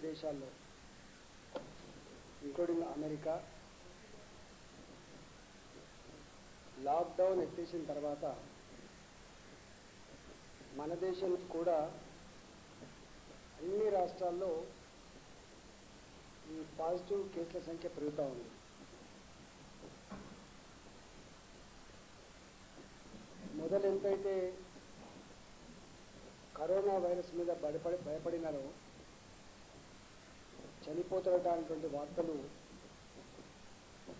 దేశాల్లో including America lockdown ఎత్తేసిన తర్వాత మన దేశం కూడా అన్ని రాష్ట్రాల్లో ఈ పాజిటివ్ కేసుల సంఖ్య పెరుగుతూ ఉంది. మొదలు ఎంతైతే కరోనా వైరస్ మీద భయపడినారో చనిపోతున్నటువంటి వార్తలు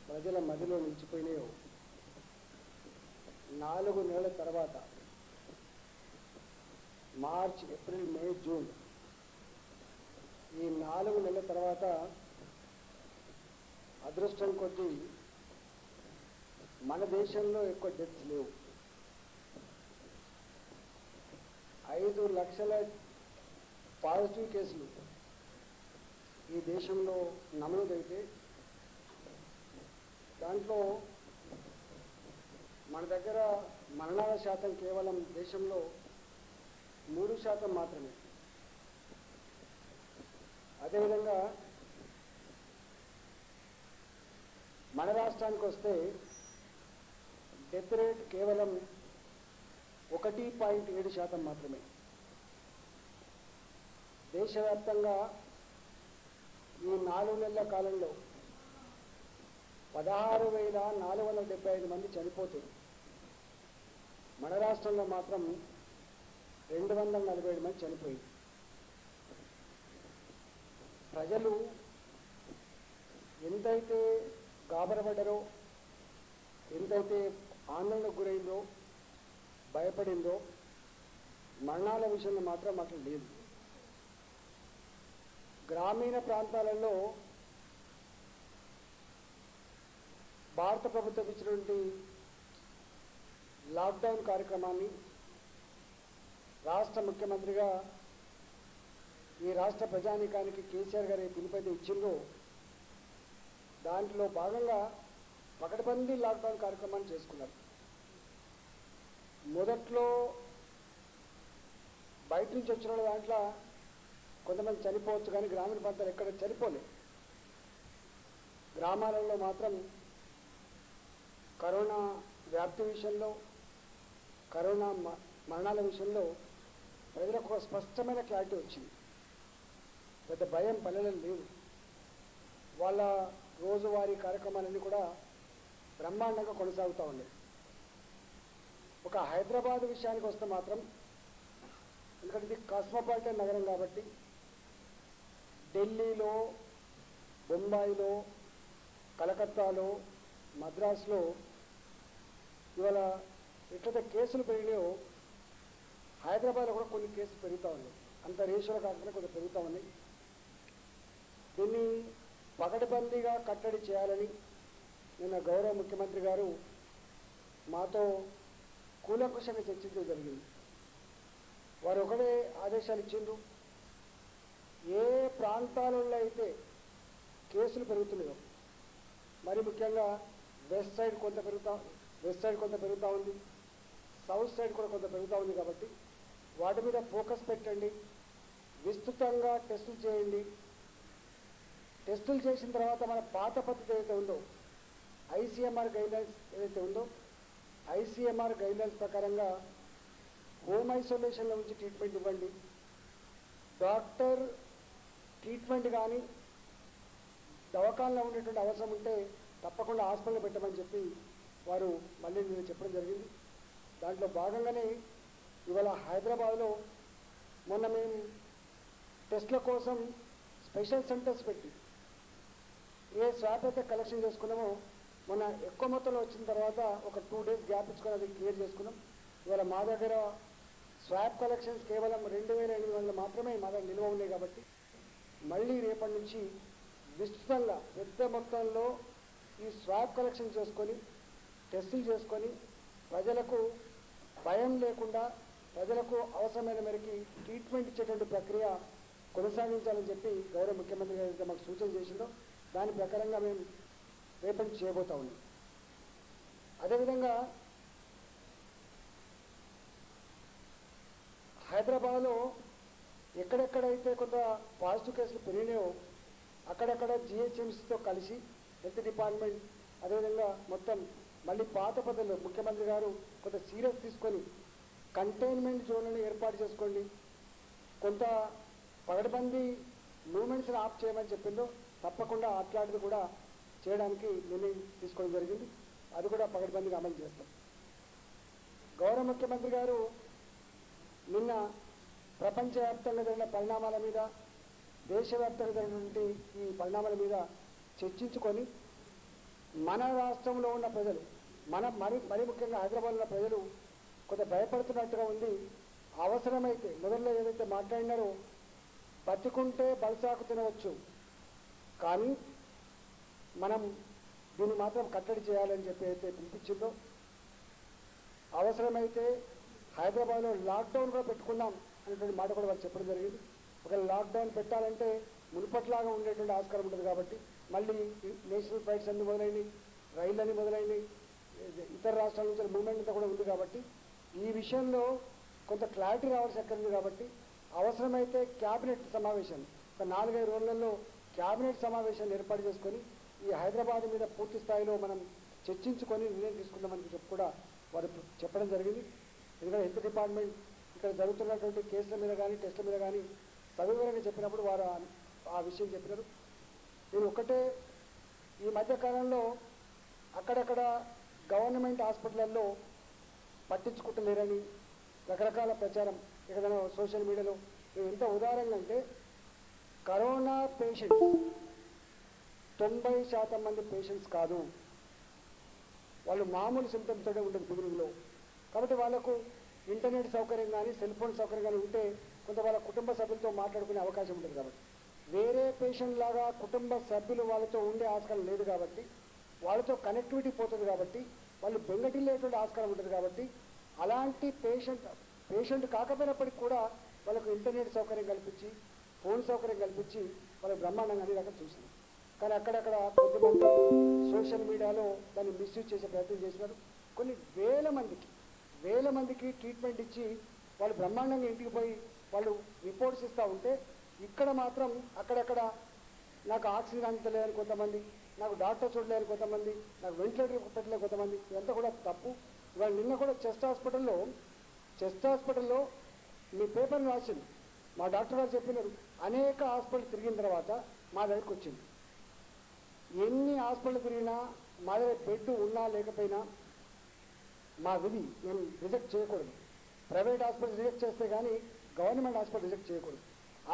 ప్రజల మధ్యలో నిలిచిపోయినాయో 4 నెలల తర్వాత మార్చ్, ఏప్రిల్, మే, జూన్ ఈ 4 నెలల తర్వాత అదృష్టం కొద్దీ మన దేశంలో ఎక్కువ డెత్స్ లేవు. 5 లక్షల పాజిటివ్ కేసులు ఈ దేశంలో నమోదైతే దాంట్లో మన దగ్గర మరణాల శాతం కేవలం దేశంలో 3% మాత్రమే. అదేవిధంగా మన రాష్ట్రానికి వస్తే డెత్ రేట్ కేవలం 1.7% మాత్రమే. దేశవ్యాప్తంగా ఈ 4 నెలల కాలంలో 16,475 మంది చనిపోతుంది. మన రాష్ట్రంలో మాత్రం 247 మంది చనిపోయింది. ప్రజలు ఎంతైతే గాబరపడ్డారో, ఎంతైతే ఆందోళనకు గురైందో, భయపడిందో, మరణాల విషయంలో మాత్రం అట్లా లేదు. గ్రామీణ ప్రాంతాలలో భారత ప్రభుత్వం ఇచ్చినటువంటి లాక్డౌన్ కార్యక్రమాన్ని రాష్ట్ర ముఖ్యమంత్రిగా ఈ రాష్ట్ర ప్రజానీకానికి కేసీఆర్ గారి పిలుపైతే ఇచ్చిందో దాంట్లో భాగంగా పకడ్బందీ లాక్డౌన్ కార్యక్రమాన్ని చేసుకున్నారు. మొదట్లో బయట నుంచి వచ్చిన దాంట్లో కొంతమంది చనిపోవచ్చు, కానీ గ్రామీణ ప్రాంతాలు ఎక్కడ చనిపోలేదు. గ్రామాలలో మాత్రం కరోనా వ్యాప్తి విషయంలో, కరోనా మరణాల విషయంలో ప్రజలకు ఒక స్పష్టమైన క్లారిటీ వచ్చింది. పెద్ద భయం పల్లెలలో లేదు. వాళ్ళ రోజువారీ కార్యక్రమాలన్నీ కూడా బ్రహ్మాండంగా కొనసాగుతూ ఉన్నాయి. ఒక హైదరాబాద్ విషయానికి వస్తే మాత్రం, ఎందుకంటే ఇది కాస్మోపాలిటన్ నగరం కాబట్టి, ఢిల్లీలో, బొంబాయిలో, కలకత్తాలో, మద్రాసులో ఇవాళ ఎట్లయితే కేసులు పెరిగినాయో హైదరాబాద్లో కూడా కొన్ని కేసులు పెరుగుతూ ఉన్నాయి. అంత రేషియోలో కాకుండా కొంచెం పెరుగుతూ ఉన్నాయి. దీన్ని పకడ్బందీగా కట్టడి చేయాలని నిన్న గౌరవ ముఖ్యమంత్రి గారు మాతో కూలంకుషంగా చర్చించడం జరిగింది. వారు ఒకటే ఆదేశాలు ఇచ్చిండ్రు. ఏ ప్రాంతాలలో అయితే కేసులు పెరుగుతున్నాయో, మరి ముఖ్యంగా వెస్ట్ సైడ్ కొంత పెరుగుతూ ఉంది, సౌత్ సైడ్ కూడా కొంత పెరుగుతూ ఉంది. కాబట్టి వాటి మీద ఫోకస్ పెట్టండి, విస్తృతంగా టెస్టులు చేయండి. టెస్టులు చేసిన తర్వాత మన పాత పద్ధతి ఏదైతే ఉందో, ఐసీఎంఆర్ గైడ్లైన్స్ ఏదైతే ఉందో, ఐసీఎంఆర్ గైడ్లైన్స్ ప్రకారంగా హోమ్ ఐసోలేషన్లో ఉంచి ట్రీట్మెంట్ ఇవ్వండి. డాక్టర్ ట్రీట్మెంట్ కానీ దవాఖానలో ఉండేటువంటి అవసరం ఉంటే తప్పకుండా హాస్పిటల్ పెట్టమని చెప్పి వారు మళ్ళీ నేను చెప్పడం జరిగింది. దాంట్లో భాగంగానే ఇవాళ హైదరాబాద్లో మొన్న మేము టెస్ట్ల కోసం స్పెషల్ సెంటర్స్ పెట్టి ఏ స్వాబ్ అయితే కలెక్షన్ చేసుకున్నామో, మొన్న ఎక్కువ మొత్తంలో వచ్చిన తర్వాత ఒక 2 డేస్ గ్యాప్ ఇచ్చుకొని అది క్లియర్ చేసుకున్నాం. ఇవాళ మా దగ్గర స్వాబ్ కలెక్షన్స్ కేవలం 2,800 మాత్రమే మా దగ్గర నిల్వ ఉన్నాయి. కాబట్టి మళ్ళీ రేపటి నుంచి విస్తృతంగా పెద్ద మొత్తంలో ఈ స్వాబ్ కలెక్షన్ చేసుకొని, టెస్టులు చేసుకొని, ప్రజలకు భయం లేకుండా, ప్రజలకు అవసరమైన మేరకు ట్రీట్మెంట్ ఇచ్చేటువంటి ప్రక్రియ కొనసాగించాలని చెప్పి గౌరవ ముఖ్యమంత్రి గారు మాకు సూచన చేసిందో దాని ప్రకారంగా మేము రేపటి చేయబోతా ఉన్నాం. అదేవిధంగా హైదరాబాద్లో ఎక్కడెక్కడైతే కొంత పాజిటివ్ కేసులు పెరిగినాయో అక్కడక్కడ జిహెచ్ఎంసీతో కలిసి హెల్త్ డిపార్ట్మెంట్ అదేవిధంగా మొత్తం మళ్ళీ పాత పద్ధతిలో ముఖ్యమంత్రి గారు కొంత సీరియస్ తీసుకొని కంటైన్మెంట్ జోన్లను ఏర్పాటు చేసుకోండి, కొంత పగడబందీ మూమెంట్స్ని ఆఫ్ చేయమని చెప్పిందో తప్పకుండా అట్లాంటిది కూడా చేయడానికి నిర్ణయం తీసుకోవడం జరిగింది. అది కూడా పగడబందీగా అమలు చేస్తాం. గౌరవ ముఖ్యమంత్రి గారు నిన్న ప్రపంచవ్యాప్తంగా జరిగిన పరిణామాల మీద, దేశవ్యాప్తంగా జరిగినటువంటి ఈ పరిణామాల మీద చర్చించుకొని మన రాష్ట్రంలో ఉన్న ప్రజలు, మరి ముఖ్యంగా హైదరాబాద్లో ఉన్న ప్రజలు కొంత భయపడుతున్నట్టుగా ఉంది. అవసరమైతే మొదట్లో ఏదైతే మాట్లాడినారో బతికుంటే బలసాకు తినవచ్చు, కానీ మనం దీన్ని మాత్రం కట్టడి చేయాలని చెప్పి అయితే పిలిపించిందో, అవసరమైతే హైదరాబాద్లో లాక్డౌన్ కూడా పెట్టుకుందాం అనేటువంటి మాట కూడా వాళ్ళు చెప్పడం జరిగింది. ఒకవేళ లాక్డౌన్ పెట్టాలంటే మునుపట్లాగా ఉండేటువంటి ఆస్కారం ఉంటుంది కాబట్టి మళ్ళీ నేషనల్ ఫ్లైట్స్ అన్ని మొదలైనవి, రైళ్ళు అన్ని మొదలైనవి, ఇతర రాష్ట్రాల నుంచి మూవ్మెంట్ అంతా కూడా ఉంది కాబట్టి ఈ విషయంలో కొంత క్లారిటీ రావాల్సి ఎక్కడ ఉంది కాబట్టి అవసరమైతే క్యాబినెట్ సమావేశం ఒక 4-5 రోజులలో క్యాబినెట్ సమావేశాన్ని ఏర్పాటు చేసుకొని ఈ హైదరాబాద్ మీద పూర్తి స్థాయిలో మనం చర్చించుకొని నిర్ణయం తీసుకుందామని చెప్పి కూడా వారు చెప్పడం జరిగింది. ఎందుకంటే హెల్త్ డిపార్ట్మెంట్ ఇక్కడ జరుగుతున్నటువంటి కేసుల మీద కానీ టెస్టుల మీద కానీ సవివరంగా చెప్పినప్పుడు వారు ఆ విషయం చెప్పినారు. నేను ఒకటే, ఈ మధ్యకాలంలో అక్కడక్కడ గవర్నమెంట్ హాస్పిటల్లో పట్టించుకుంటలేరని రకరకాల ప్రచారం ఏదైనా సోషల్ మీడియాలో. నేను ఎంత ఉదాహరణగా అంటే కరోనా పేషెంట్స్ 90% మంది పేషెంట్స్ కాదు, వాళ్ళు మామూలు సిమ్టమ్స్ తోటే ఉండదు బిగినింగ్లో. కాబట్టి వాళ్ళకు ఇంటర్నెట్ సౌకర్యం కానీ సెల్ ఫోన్ సౌకర్యం కానీ ఉంటే కొంత వాళ్ళ కుటుంబ సభ్యులతో మాట్లాడుకునే అవకాశం ఉంటుంది. కాబట్టి వేరే పేషెంట్ లాగా కుటుంబ సభ్యులు వాళ్ళతో ఉండే ఆస్కారం లేదు కాబట్టి వాళ్ళతో కనెక్టివిటీ పోతుంది కాబట్టి వాళ్ళు బెంగటిల్లేటువంటి ఆస్కారం ఉంటుంది కాబట్టి అలాంటి పేషెంట్ కాకపోయినప్పటికీ కూడా వాళ్ళకు ఇంటర్నెట్ సౌకర్యం కల్పించి ఫోన్ సౌకర్యం కల్పించి వాళ్ళకి బ్రహ్మాండంగా అన్ని రకాలు చూసినారు. కానీ అక్కడక్కడ కొద్దిమంది సోషల్ మీడియాలో దాన్ని మిస్యూజ్ చేసే ప్రయత్నం చేసినారు. కొన్ని వేల మందికి ట్రీట్మెంట్ ఇచ్చి వాళ్ళు బ్రహ్మాండంగా ఇంటికి పోయి వాళ్ళు రిపోర్ట్స్ ఇస్తూ ఉంటే ఇక్కడ మాత్రం అక్కడక్కడ నాకు ఆక్సిజన్ అందలేదని కొంతమంది, నాకు డాక్టర్ చూడలేని కొంతమంది, నాకు వెంటిలేటర్ పెట్టలేదు కొంతమంది. ఇదంతా కూడా తప్పు. ఇవాళ నిన్న కూడా చెస్ట్ హాస్పిటల్లో మీ పేపర్ని రాసింది, మా డాక్టర్ గారు చెప్పినారు, అనేక హాస్పిటల్ తిరిగిన తర్వాత మా దగ్గరికి వచ్చింది. ఎన్ని హాస్పిటల్ తిరిగినా మా దగ్గర బెడ్ ఉన్నా లేకపోయినా మా విధి మేము రిజెక్ట్ చేయకూడదు. ప్రైవేట్ హాస్పిటల్ రిజెక్ట్ చేస్తే కానీ గవర్నమెంట్ హాస్పిటల్ రిజెక్ట్ చేయకూడదు.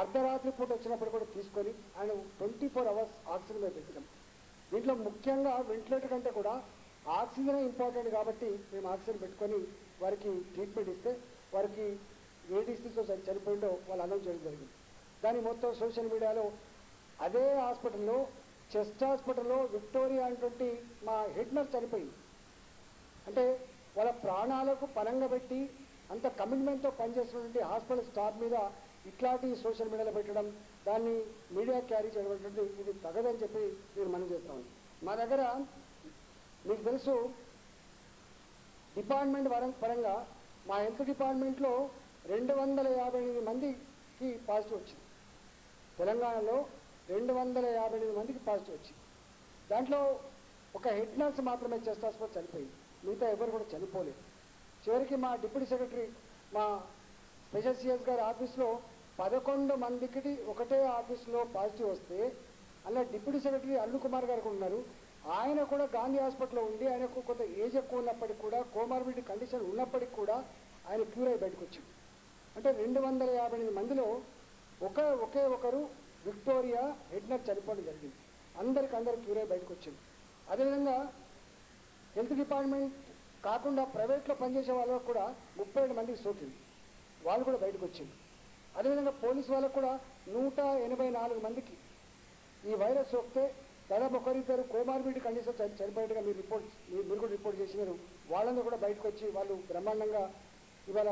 అర్ధరాత్రి పూట వచ్చినప్పుడు కూడా తీసుకొని ఆయన 24 hours ఆక్సిజన్ మీద పెట్టడం. దీంట్లో ముఖ్యంగా వెంటిలేటర్ కంటే కూడా ఆక్సిజనే ఇంపార్టెంట్ కాబట్టి మేము ఆక్సిజన్ పెట్టుకొని వారికి ట్రీట్మెంట్ ఇస్తే వారికి ఏ డిసీజ్తో చనిపోయిందో వాళ్ళు అనౌన్స్ చేయడం జరిగింది. దాని మొత్తం సోషల్ మీడియాలో అదే హాస్పిటల్లో చెస్ట్ హాస్పిటల్లో విక్టోరియా అనేటువంటి మా హెడ్ నర్స్ చనిపోయింది. అంటే వాళ్ళ ప్రాణాలకు పనంగా పెట్టి అంత కమిట్మెంట్తో పనిచేస్తున్నటువంటి హాస్పిటల్ స్టాఫ్ మీద ఇట్లాంటి సోషల్ మీడియాలో పెట్టడం, దాన్ని మీడియా క్యారీ చేయడం ఇది తగదని చెప్పి నేను మనం చేస్తాను. మా దగ్గర మీకు తెలుసు డిపార్ట్మెంట్ పరంగా మా హెల్త్ డిపార్ట్మెంట్లో 258 మందికి పాజిటివ్ వచ్చింది. తెలంగాణలో 258 మందికి పాజిటివ్ వచ్చింది. దాంట్లో ఒక హెడ్ నర్స్ మాత్రమే చెస్ట్ హాస్పిటల్ చనిపోయింది, మిగతా ఎవరు కూడా చనిపోలేదు. చివరికి మా డిప్యూటీ సెక్రటరీ మా స్పెషల్ సిఎస్ గారి ఆఫీస్లో 11 మందికి ఒకటే ఆఫీస్లో పాజిటివ్ వస్తే అలా డిప్యూటీ సెక్రటరీ అల్లు కుమార్ గారు ఉన్నారు. ఆయన కూడా గాంధీ హాస్పిటల్లో ఉండి ఆయనకు కొంత ఏజ్ ఎక్కువ ఉన్నప్పటికీ కూడా కోమార్బిడిటీ కండిషన్ ఉన్నప్పటికీ కూడా ఆయన క్యూర్ అయి బయటకు వచ్చింది. అంటే 258 మందిలో ఒకే ఒకరు విక్టోరియా హెడ్ నర్స్ చనిపోవడం జరిగింది. అందరూ క్యూర్ అయి బయటకు వచ్చింది. అదేవిధంగా హెల్త్ డిపార్ట్మెంట్ కాకుండా ప్రైవేట్లో పనిచేసే వాళ్ళకు కూడా 37 మందికి సోకింది, వాళ్ళు కూడా బయటకు వచ్చింది. అదేవిధంగా పోలీసు వాళ్ళకు కూడా 184 మందికి ఈ వైరస్ సోకితే దాదాపు ఒకరిద్దరు కోమార్బిడిటీ కండిషన్ చనిపోయినట్టుగా మీరు కూడా రిపోర్ట్ చేసినారు. వాళ్ళందరూ కూడా బయటకు వచ్చి వాళ్ళు బ్రహ్మాండంగా ఇవాళ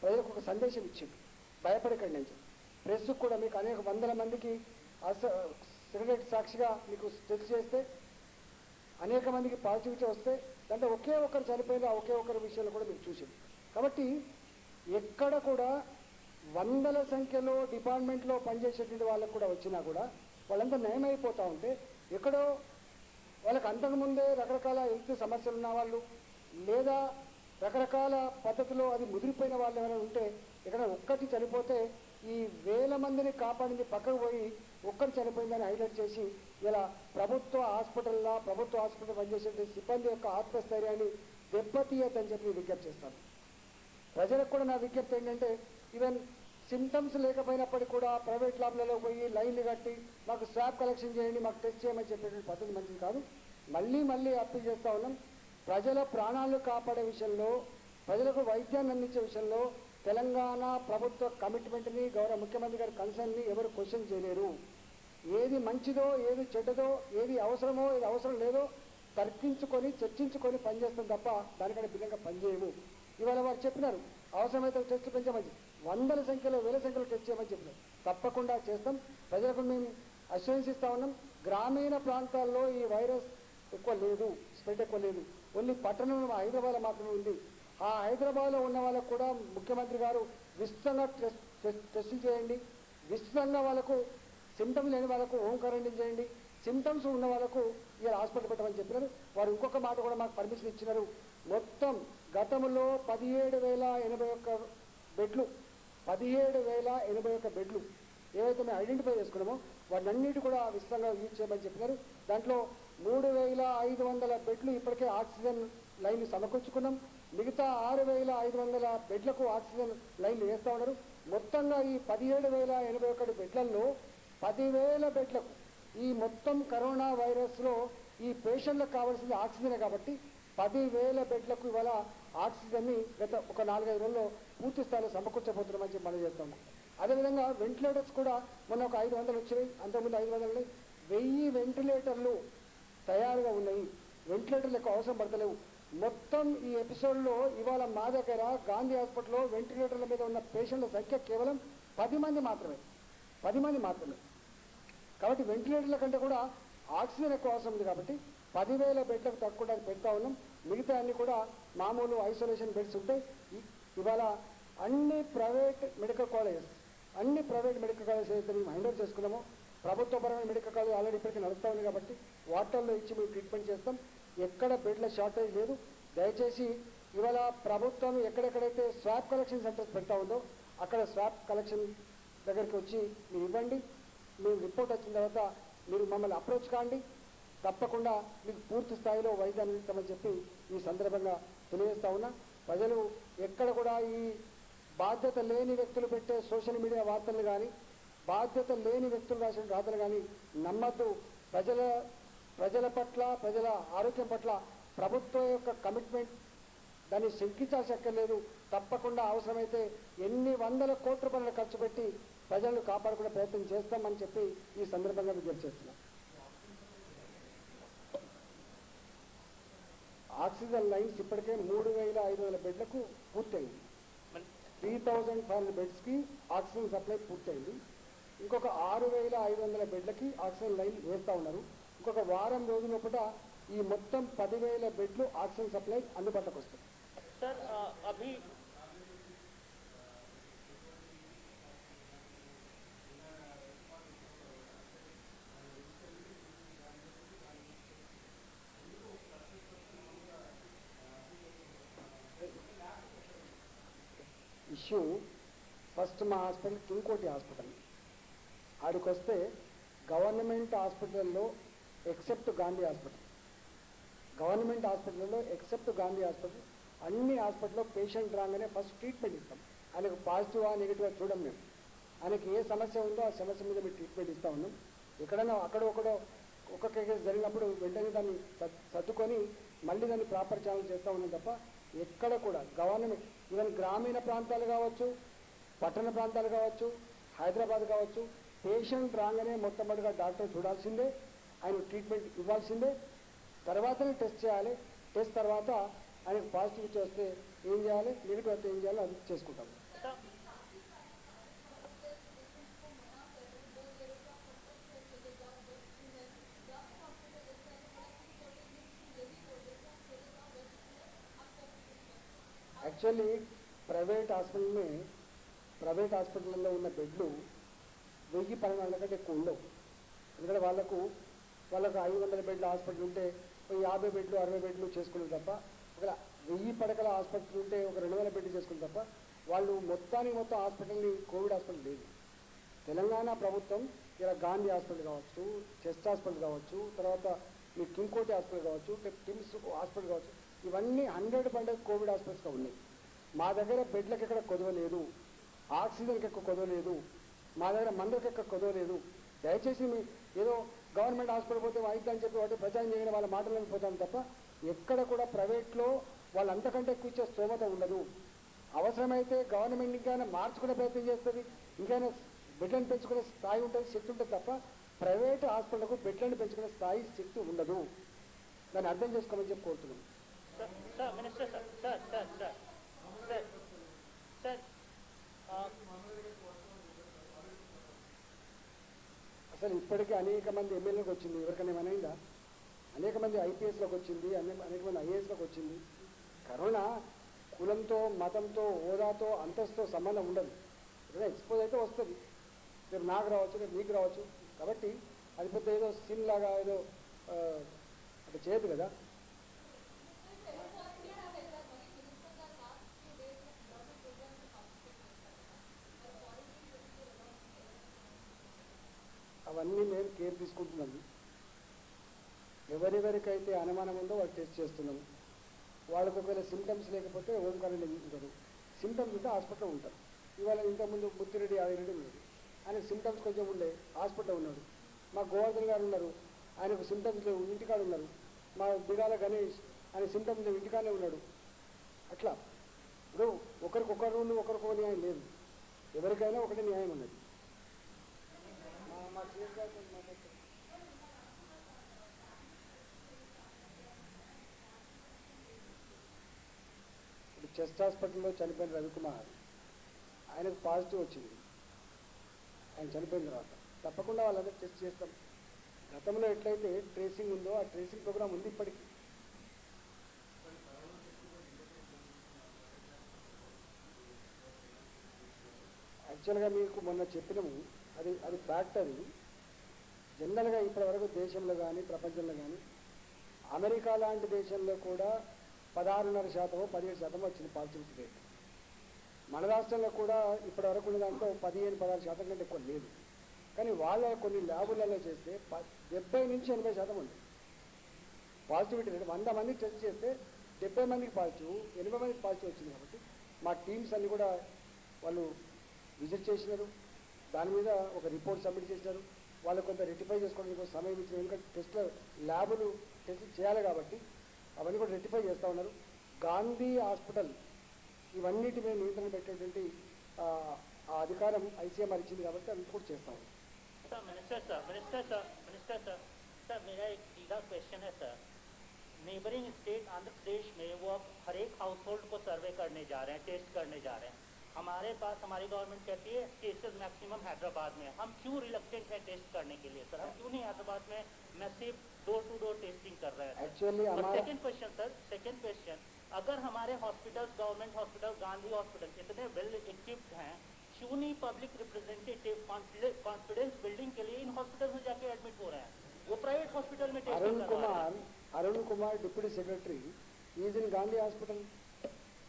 ప్రజలకు ఒక సందేశం ఇచ్చింది, భయపడకండి అని చెప్పి. ప్రెస్కు కూడా మీకు అనేక వందల మందికి సిగరెట్ సాక్షిగా మీకు టెస్ట్ చేస్తే అనేక మందికి పాజిటివిటీ వస్తే దాంట్లో ఒకే ఒకరు చనిపోయిన ఒకే ఒకరి విషయంలో కూడా మీరు చూసింది. కాబట్టి ఎక్కడ కూడా వందల సంఖ్యలో డిపార్ట్మెంట్లో పనిచేసేటువంటి వాళ్ళకు కూడా వచ్చినా కూడా వాళ్ళంతా నయమైపోతూ ఉంటే ఎక్కడో వాళ్ళకి అంతకుముందే రకరకాల హెల్త్ సమస్యలు ఉన్న వాళ్ళు లేదా రకరకాల పద్ధతిలో అది ముదిరిపోయిన వాళ్ళు ఏమైనా ఉంటే ఇక్కడ ఒక్కటి చనిపోతే ఈ వేల మందిని కాపాడింది పక్కకు పోయి ఒక్కటి చనిపోయిందని హైలైట్ చేసి ఇలా ప్రభుత్వ హాస్పిటల్ పనిచేసే సిబ్బంది యొక్క ఆత్మస్థైర్యాన్ని దెబ్బతీయద్దని చెప్పి విజ్ఞప్తి చేస్తాను. ప్రజలకు కూడా నా విజ్ఞప్తి ఏంటంటే ఈవెన్ సిమ్టమ్స్ లేకపోయినప్పటికీ కూడా ప్రైవేట్ ల్యాబ్లలో పోయి లైన్లు కట్టి మాకు స్వాబ్ కలెక్షన్ చేయండి, మాకు టెస్ట్ చేయమని చెప్పేటువంటి పద్ధతి మంచిది కాదు. మళ్ళీ అప్పీల్ చేస్తూ ఉన్నాం. ప్రజల ప్రాణాలు కాపాడే విషయంలో, ప్రజలకు వైద్యాన్ని అందించే విషయంలో తెలంగాణ ప్రభుత్వ కమిట్మెంట్ని, గౌరవ ముఖ్యమంత్రి గారి కన్సర్న్ని ఎవరు క్వశ్చన్ చేయలేరు. ఏది మంచిదో, ఏది చెడ్డదో, ఏది అవసరమో, ఏది అవసరం లేదో తర్కించుకొని చర్చించుకొని పనిచేస్తాం తప్ప దానికంటే భిన్నంగా పనిచేయము. ఇవాళ వారు చెప్పినారు అవసరమైతే టెస్టులు పెంచమని, వందల సంఖ్యలో వేల సంఖ్యలో టెస్ట్ చేయమని చెప్పినారు. తప్పకుండా చేస్తాం. ప్రజలకు మేము అష్యూరెన్స్ ఇస్తా ఉన్నాం. గ్రామీణ ప్రాంతాల్లో ఈ వైరస్ ఎక్కువ లేదు, స్ప్రెడ్ ఎక్కువ లేదు. ఓన్లీ పట్టణంలో హైదరాబాద్ మాత్రమే ఉంది. ఆ హైదరాబాద్లో ఉన్న వాళ్ళకు కూడా ముఖ్యమంత్రి గారు విస్తృతంగా టెస్టులు చేయండి, విస్తృతంగా వాళ్ళకు సిమ్టమ్స్ లేని వాళ్ళకు హోమ్ క్వారంటైన్ చేయండి, సిమ్టమ్స్ ఉన్న వాళ్ళకు ఇలా హాస్పిటల్ పెట్టమని చెప్పినారు. వారు ఇంకొక మాట కూడా మాకు పర్మిషన్ ఇచ్చినారు. మొత్తం గతంలో 17,081 బెడ్లు 17,081 బెడ్లు ఏవైతే మేము ఐడెంటిఫై చేసుకున్నామో వాటన్నిటి కూడా విస్తృతంగా యూజ్ చేయమని చెప్పినారు. దాంట్లో 3,500 బెడ్లు ఇప్పటికే ఆక్సిజన్ లైన్లు సమకూర్చుకున్నాం. మిగతా 6,500 బెడ్లకు ఆక్సిజన్ లైన్లు వేస్తూ ఉన్నారు. మొత్తంగా ఈ 17,081 బెడ్లలో 10,000 బెడ్లకు ఈ మొత్తం కరోనా వైరస్లో ఈ పేషెంట్లకు కావాల్సింది ఆక్సిజనే కాబట్టి 10,000 బెడ్లకు ఇవాళ ఆక్సిజన్ని గత ఒక 4-5 రోజుల్లో పూర్తి స్థాయిలో సమకూర్చబోతున్నామని చెప్పి మనం చేస్తాము. అదేవిధంగా వెంటిలేటర్స్ కూడా మొన్న ఒక 500 వచ్చినాయి, అంతకుముందు 500 1000 వెంటిలేటర్లు తయారుగా ఉన్నాయి. వెంటిలేటర్లు ఎక్కువ అవసరం పడతలేవు. మొత్తం ఈ ఎపిసోడ్లో ఇవాళ మా దగ్గర గాంధీ హాస్పిటల్లో వెంటిలేటర్ల మీద ఉన్న పేషెంట్ల సంఖ్య కేవలం 10 మంది మాత్రమే. కాబట్టి వెంటిలేటర్ల కంటే కూడా ఆక్సిజన్ ఎక్కువ అవసరం ఉంది కాబట్టి 10,000 బెడ్లకు తక్కువ పెడతా ఉన్నాం. మిగతా అన్ని కూడా మామూలు ఐసోలేషన్ బెడ్స్ ఉంటాయి. ఇవాళ అన్ని ప్రైవేట్ మెడికల్ కాలేజెస్ అయితే మేము హ్యాండ్ ఓవర్ చేసుకున్నాము. ప్రభుత్వపరమైన మెడికల్ కాలేజ్ ఆల్రెడీ ఇప్పటికీ నడుస్తూ ఉంది కాబట్టి వాటర్లో ఇచ్చి మేము ట్రీట్మెంట్ చేస్తాం. ఎక్కడ బెడ్ల షార్టేజ్ లేదు. దయచేసి ఇవాళ ప్రభుత్వం ఎక్కడెక్కడైతే స్వాబ్ కలెక్షన్ సెంటర్స్ పెడతా ఉందో అక్కడ స్వాబ్ కలెక్షన్ దగ్గరికి వచ్చి మీరు ఇవ్వండి. మీరు రిపోర్ట్ వచ్చిన తర్వాత మీరు మమ్మల్ని అప్రోచ్ కాండి. తప్పకుండా మీకు పూర్తి స్థాయిలో వైద్యాన్ని ఇస్తామని చెప్పి ఈ సందర్భంగా తెలియజేస్తా ఉన్నా. ప్రజలు ఎక్కడ కూడా ఈ బాధ్యత లేని వ్యక్తులు పెట్టే సోషల్ మీడియా వార్తలు కానీ, బాధ్యత లేని వ్యక్తులు రాసిన రాతలు కానీ నమ్మద్దు. ప్రజల పట్ల, ప్రజల ఆరోగ్యం పట్ల ప్రభుత్వం యొక్క కమిట్మెంట్ దాన్ని శంకించాల్సక్కర్లేదు. తప్పకుండా అవసరమైతే ఎన్ని వందల కోట్ల రూపాయలు ఖర్చు పెట్టి ప్రజలను కాపాడుకునే ప్రయత్నం చేస్తామని చెప్పి ఈ సందర్భంగా విజ్ఞప్తి చేస్తున్నాం. ఆక్సిజన్ లైన్స్ ఇప్పటికే 3,500 బెడ్లకు పూర్తయింది. 3,500 బెడ్స్కి ఆక్సిజన్ సప్లై పూర్తయింది. ఇంకొక 6,500 బెడ్లకి ఆక్సిజన్ లైన్ వేస్తూ ఉన్నారు. ఇంకొక వారం రోజుల లోపల ఈ మొత్తం 10,000 బెడ్లు ఆక్సిజన్ సప్లై అందుబాటులోకి వస్తాయి. सर अभी ఇష్యూ ఫస్ట్ మా హాస్పిటల్ కింగ్కోటి హాస్పిటల్ ఆడికి వస్తే గవర్నమెంట్ హాస్పిటల్లో ఎక్సెప్ట్ గాంధీ హాస్పిటల్ అన్ని హాస్పిటల్లో పేషెంట్ రాగానే ఫస్ట్ ట్రీట్మెంట్ ఇస్తాం. ఆయనకు పాజిటివా నెగిటివా చూడం మేము. ఆయనకి ఏ సమస్య ఉందో ఆ సమస్య మీద మేము ట్రీట్మెంట్ ఇస్తూ ఉన్నాం. ఎక్కడైనా ఒకడో ఒక్కొక్క కేసు జరిగినప్పుడు వెంటనే దాన్ని సర్దుకొని మళ్ళీ దాన్ని ప్రాపర్ ఛానల్ చేస్తూ ఉన్నాం తప్ప ఎక్కడ కూడా గవర్నమెంట్ ఈవెన్ గ్రామీణ ప్రాంతాలు కావచ్చు, పట్టణ ప్రాంతాలు కావచ్చు, హైదరాబాద్ కావచ్చు, పేషెంట్ రాగానే మొట్టమొదటిగా డాక్టర్ చూడాల్సిందే, ఆయన ట్రీట్మెంట్ ఇవ్వాల్సిందే. తర్వాతనే టెస్ట్ చేయాలి. టెస్ట్ తర్వాత ఆయనకు పాజిటివ్ వస్తే ఏం చేయాలి, నెగిటివ్ వస్తే ఏం చేయాలో అది చేసుకుంటాం. एक्चुअली प्राइवेट हॉस्पिटल में ప్రైవేట్ హాస్పిటల్లో ఉన్న బెడ్లు 1000-1200 కంటే ఎక్కువ ఉండవు. ఎందుకంటే వాళ్ళకు 500 బెడ్ల హాస్పిటల్ ఉంటే 50 బెడ్లు 60 బెడ్లు చేసుకున్నారు తప్ప, ఒక 1000 పడకల హాస్పిటల్ ఉంటే ఒక 200 బెడ్లు చేసుకున్నారు తప్ప, వాళ్ళు మొత్తం హాస్పిటల్ని కోవిడ్ హాస్పిటల్ లేదు. తెలంగాణ ప్రభుత్వం ఇలా గాంధీ హాస్పిటల్ కావచ్చు, చెస్ట్ హాస్పిటల్ కావచ్చు, తర్వాత మీ కింగ్కోటి హాస్పిటల్ కావచ్చు, టిమ్స్ హాస్పిటల్ కావచ్చు, ఇవన్నీ 100% కోవిడ్ హాస్పిటల్స్గా ఉన్నాయి. మా దగ్గర బెడ్లకు ఎక్కడ కొదవలేదు, ఆక్సిజన్కి ఎక్కువ కొదవలేదు, మా దగ్గర మందులకు ఎక్కువ కొదవలేదు. దయచేసి మీ ఏదో గవర్నమెంట్ హాస్పిటల్ పోతే వైద్యం అని చెప్పి వాటి ప్రచారం చేయడం వాళ్ళ మాటలను పోతాం తప్ప, ఎక్కడ కూడా ప్రైవేట్లో వాళ్ళు అంతకంటే ఎక్కువ ఇచ్చే స్తోమత ఉండదు. అవసరమైతే గవర్నమెంట్ ఇంకైనా మార్చుకునే ప్రయత్నం చేస్తుంది, ఇంకైనా బెడ్లను పెంచుకునే స్థాయి ఉంటుంది, శక్తి ఉంటుంది తప్ప ప్రైవేట్ హాస్పిటల్కు బెడ్లను పెంచుకునే స్థాయి శక్తి ఉండదు. దాన్ని అర్థం చేసుకోమని చెప్పి కోరుతున్నాం. అసలు ఇప్పటికీ అనేక మంది ఎమ్మెల్యేలకు వచ్చింది, ఎవరికైనా ఏమైనా అనేక మంది ఐపీఎస్లోకి వచ్చింది, అనేక మంది ఐఏఎస్లోకి వచ్చింది. కరోనా కులంతో, మతంతో, హోదాతో, అంతస్తుతో సంబంధం ఉండదు. ఏదైనా ఎక్స్పోజ్ అయితే వస్తుంది, రేపు నాకు రావచ్చు, రేపు మీకు రావచ్చు. కాబట్టి అది పెద్ద ఏదో సిన్ లాగా ఏదో అట్లా చేయదు కదా. అవన్నీ మేము కేర్ తీసుకుంటున్నాము. ఎవరెవరికైతే అనుమానం ఉందో వాళ్ళు టెస్ట్ చేస్తున్నాము. వాళ్ళకు ఒకవేళ సిమ్టమ్స్ లేకపోతే హోమ్ క్వారంటైన్ ఉంటారు, సిమ్టమ్స్ ఉంటే హాస్పిటల్లో ఉంటారు. ఇవాళ ఇంతకుముందు ముత్తిరెడ్డి ఆదిరెడ్డి ఉన్నాడు, ఆయన సిమ్టమ్స్ కొంచెం ఉండే హాస్పిటల్లో ఉన్నాడు. మా గోవర్ధన్ గారు ఉన్నారు, ఆయనకు సిమ్టమ్స్ లేవు, ఇంటికాడ ఉన్నారు. మా బిగాల గణేష్ ఆయన సిమ్టమ్స్ లేవు, ఇంటికానే ఉన్నాడు. అట్లా ఇప్పుడు ఒకరికొకరు ఒకరికొక న్యాయం లేదు, ఎవరికైనా ఒకటే న్యాయం ఉన్నది. మా సీఎస్ గారు మాట్లాడుతారు. ఇప్పుడు చెస్ట్ హాస్పిటల్లో చనిపోయిన రవికుమార్, ఆయనకు పాజిటివ్ వచ్చింది. ఆయన చనిపోయిన తర్వాత తప్పకుండా వాళ్ళందరూ టెస్ట్ చేస్తాం. గతంలో ఎట్లయితే ట్రేసింగ్ ఉందో ఆ ట్రేసింగ్ ప్రోగ్రామ్ ఉంది ఇప్పటికీ. యాక్చువల్గా మీకు మొన్న చెప్పినాము, అది ఫ్యాక్ట్. అది జనరల్గా ఇప్పటివరకు దేశంలో కానీ ప్రపంచంలో కానీ అమెరికా లాంటి దేశంలో కూడా 16.5% 17% వచ్చింది పాజిటివిటీ రేట్. మన రాష్ట్రంలో కూడా ఇప్పటివరకు ఉన్న దాంట్లో 15-16% కంటే ఎక్కువ లేదు. కానీ వాళ్ళ కొన్ని ల్యాబులలో చేస్తే 70-80% ఉంది పాజిటివిటీ రేట్. 100 మంది టెస్ట్ చేస్తే 70 మందికి పాజిటివ్, 80 మందికి పాజిటివ్ వచ్చింది. కాబట్టి మా టీమ్స్ అన్నీ కూడా వాళ్ళు విజిట్ చేసినారు, దాని మీద ఒక రిపోర్ట్ సబ్మిట్ చేసినారు. వాళ్ళు కొంత రెక్టిఫై చేసుకోవడానికి సమయం ఇచ్చిన, ఎందుకంటే టెస్ట్లో ల్యాబులు టెస్ట్ చేయాలి కాబట్టి అవన్నీ కూడా రెక్టిఫై చేస్తూ ఉన్నారు. గాంధీ హాస్పిటల్ ఇవన్నిటి మీద నియంత్రణ పెట్టేటువంటి ఆ అధికారం ఐసీఎంఆర్ ఇచ్చింది కాబట్టి అది కూడా చేస్తాం. सर मेरा एक सीधा क्वेश्चन है sir. Neighbouring state Andhra Pradesh में वो हर एक हाउस होल्ड को सर्वे करने जा रहे हैं, टेस्ट करने जा रहे हैं. हमारे पास हमारी गवर्नमेंट कहती है केसेस मैक्सिमम हैदराबाद में. हम क्यों रिलक्टेंट है टेस्ट करने के लिए सर? हम क्यों नहीं हैदराबाद में massive door to door testing कर रहे हैं? Actually second question sir, second question, अगर हमारे hospitals, government hospital, Gandhi hospital इतने वेल इक्विप्ड हैं, क्यों नहीं पब्लिक रिप्रेजेंटेटिव कॉन्फिडेंस बिल्डिंग के लिए इन हॉस्पिटल में जाके एडमिट हो रहे हैं? वो प्राइवेट हॉस्पिटल में टेस्टिंग कर रहे हैं. Arun Kumar deputy secretary is in Gandhi hospital.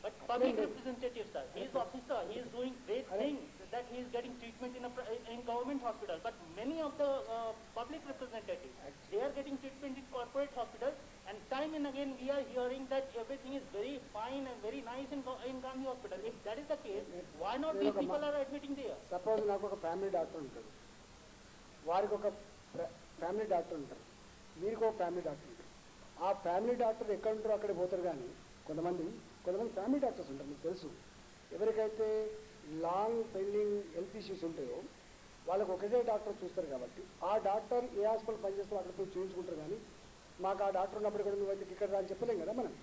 But public representative, sir, he is officer, he is doing great things, that he is getting treatment in government hospital. But many of the public representatives, they are getting treatment in corporate hospitals, and time and again we are hearing that everything is very fine and very nice in Gandhi hospital. If that is the case, why not these people are admitting there? Suppose నాకు ఒక family doctor ఉంటారు, వారికి ఒక family doctor ఉంటారు, వీరికి ఒక family doctor ఉంటారు. ఆ ఫ్యామిలీ డాక్టర్ ఎక్కడ ఉంటారో అక్కడికి పోతారు. కానీ కొంతమంది ఫ్యామిలీ డాక్టర్స్ ఉంటారు, మీకు తెలుసు. ఎవరికైతే లాంగ్ పెండింగ్ హెల్త్ ఇష్యూస్ ఉంటాయో వాళ్ళకు ఒకటే డాక్టర్ చూస్తారు. కాబట్టి ఆ డాక్టర్ ఏ హాస్పిటల్ పనిచేస్తారో అక్కడ పోయి చూపించుకుంటారు. కానీ మాకు ఆ డాక్టర్ ఉన్నప్పుడు కూడా నువ్వు అయితే ఇక్కడ రా అని చెప్పలేం కదా మనం.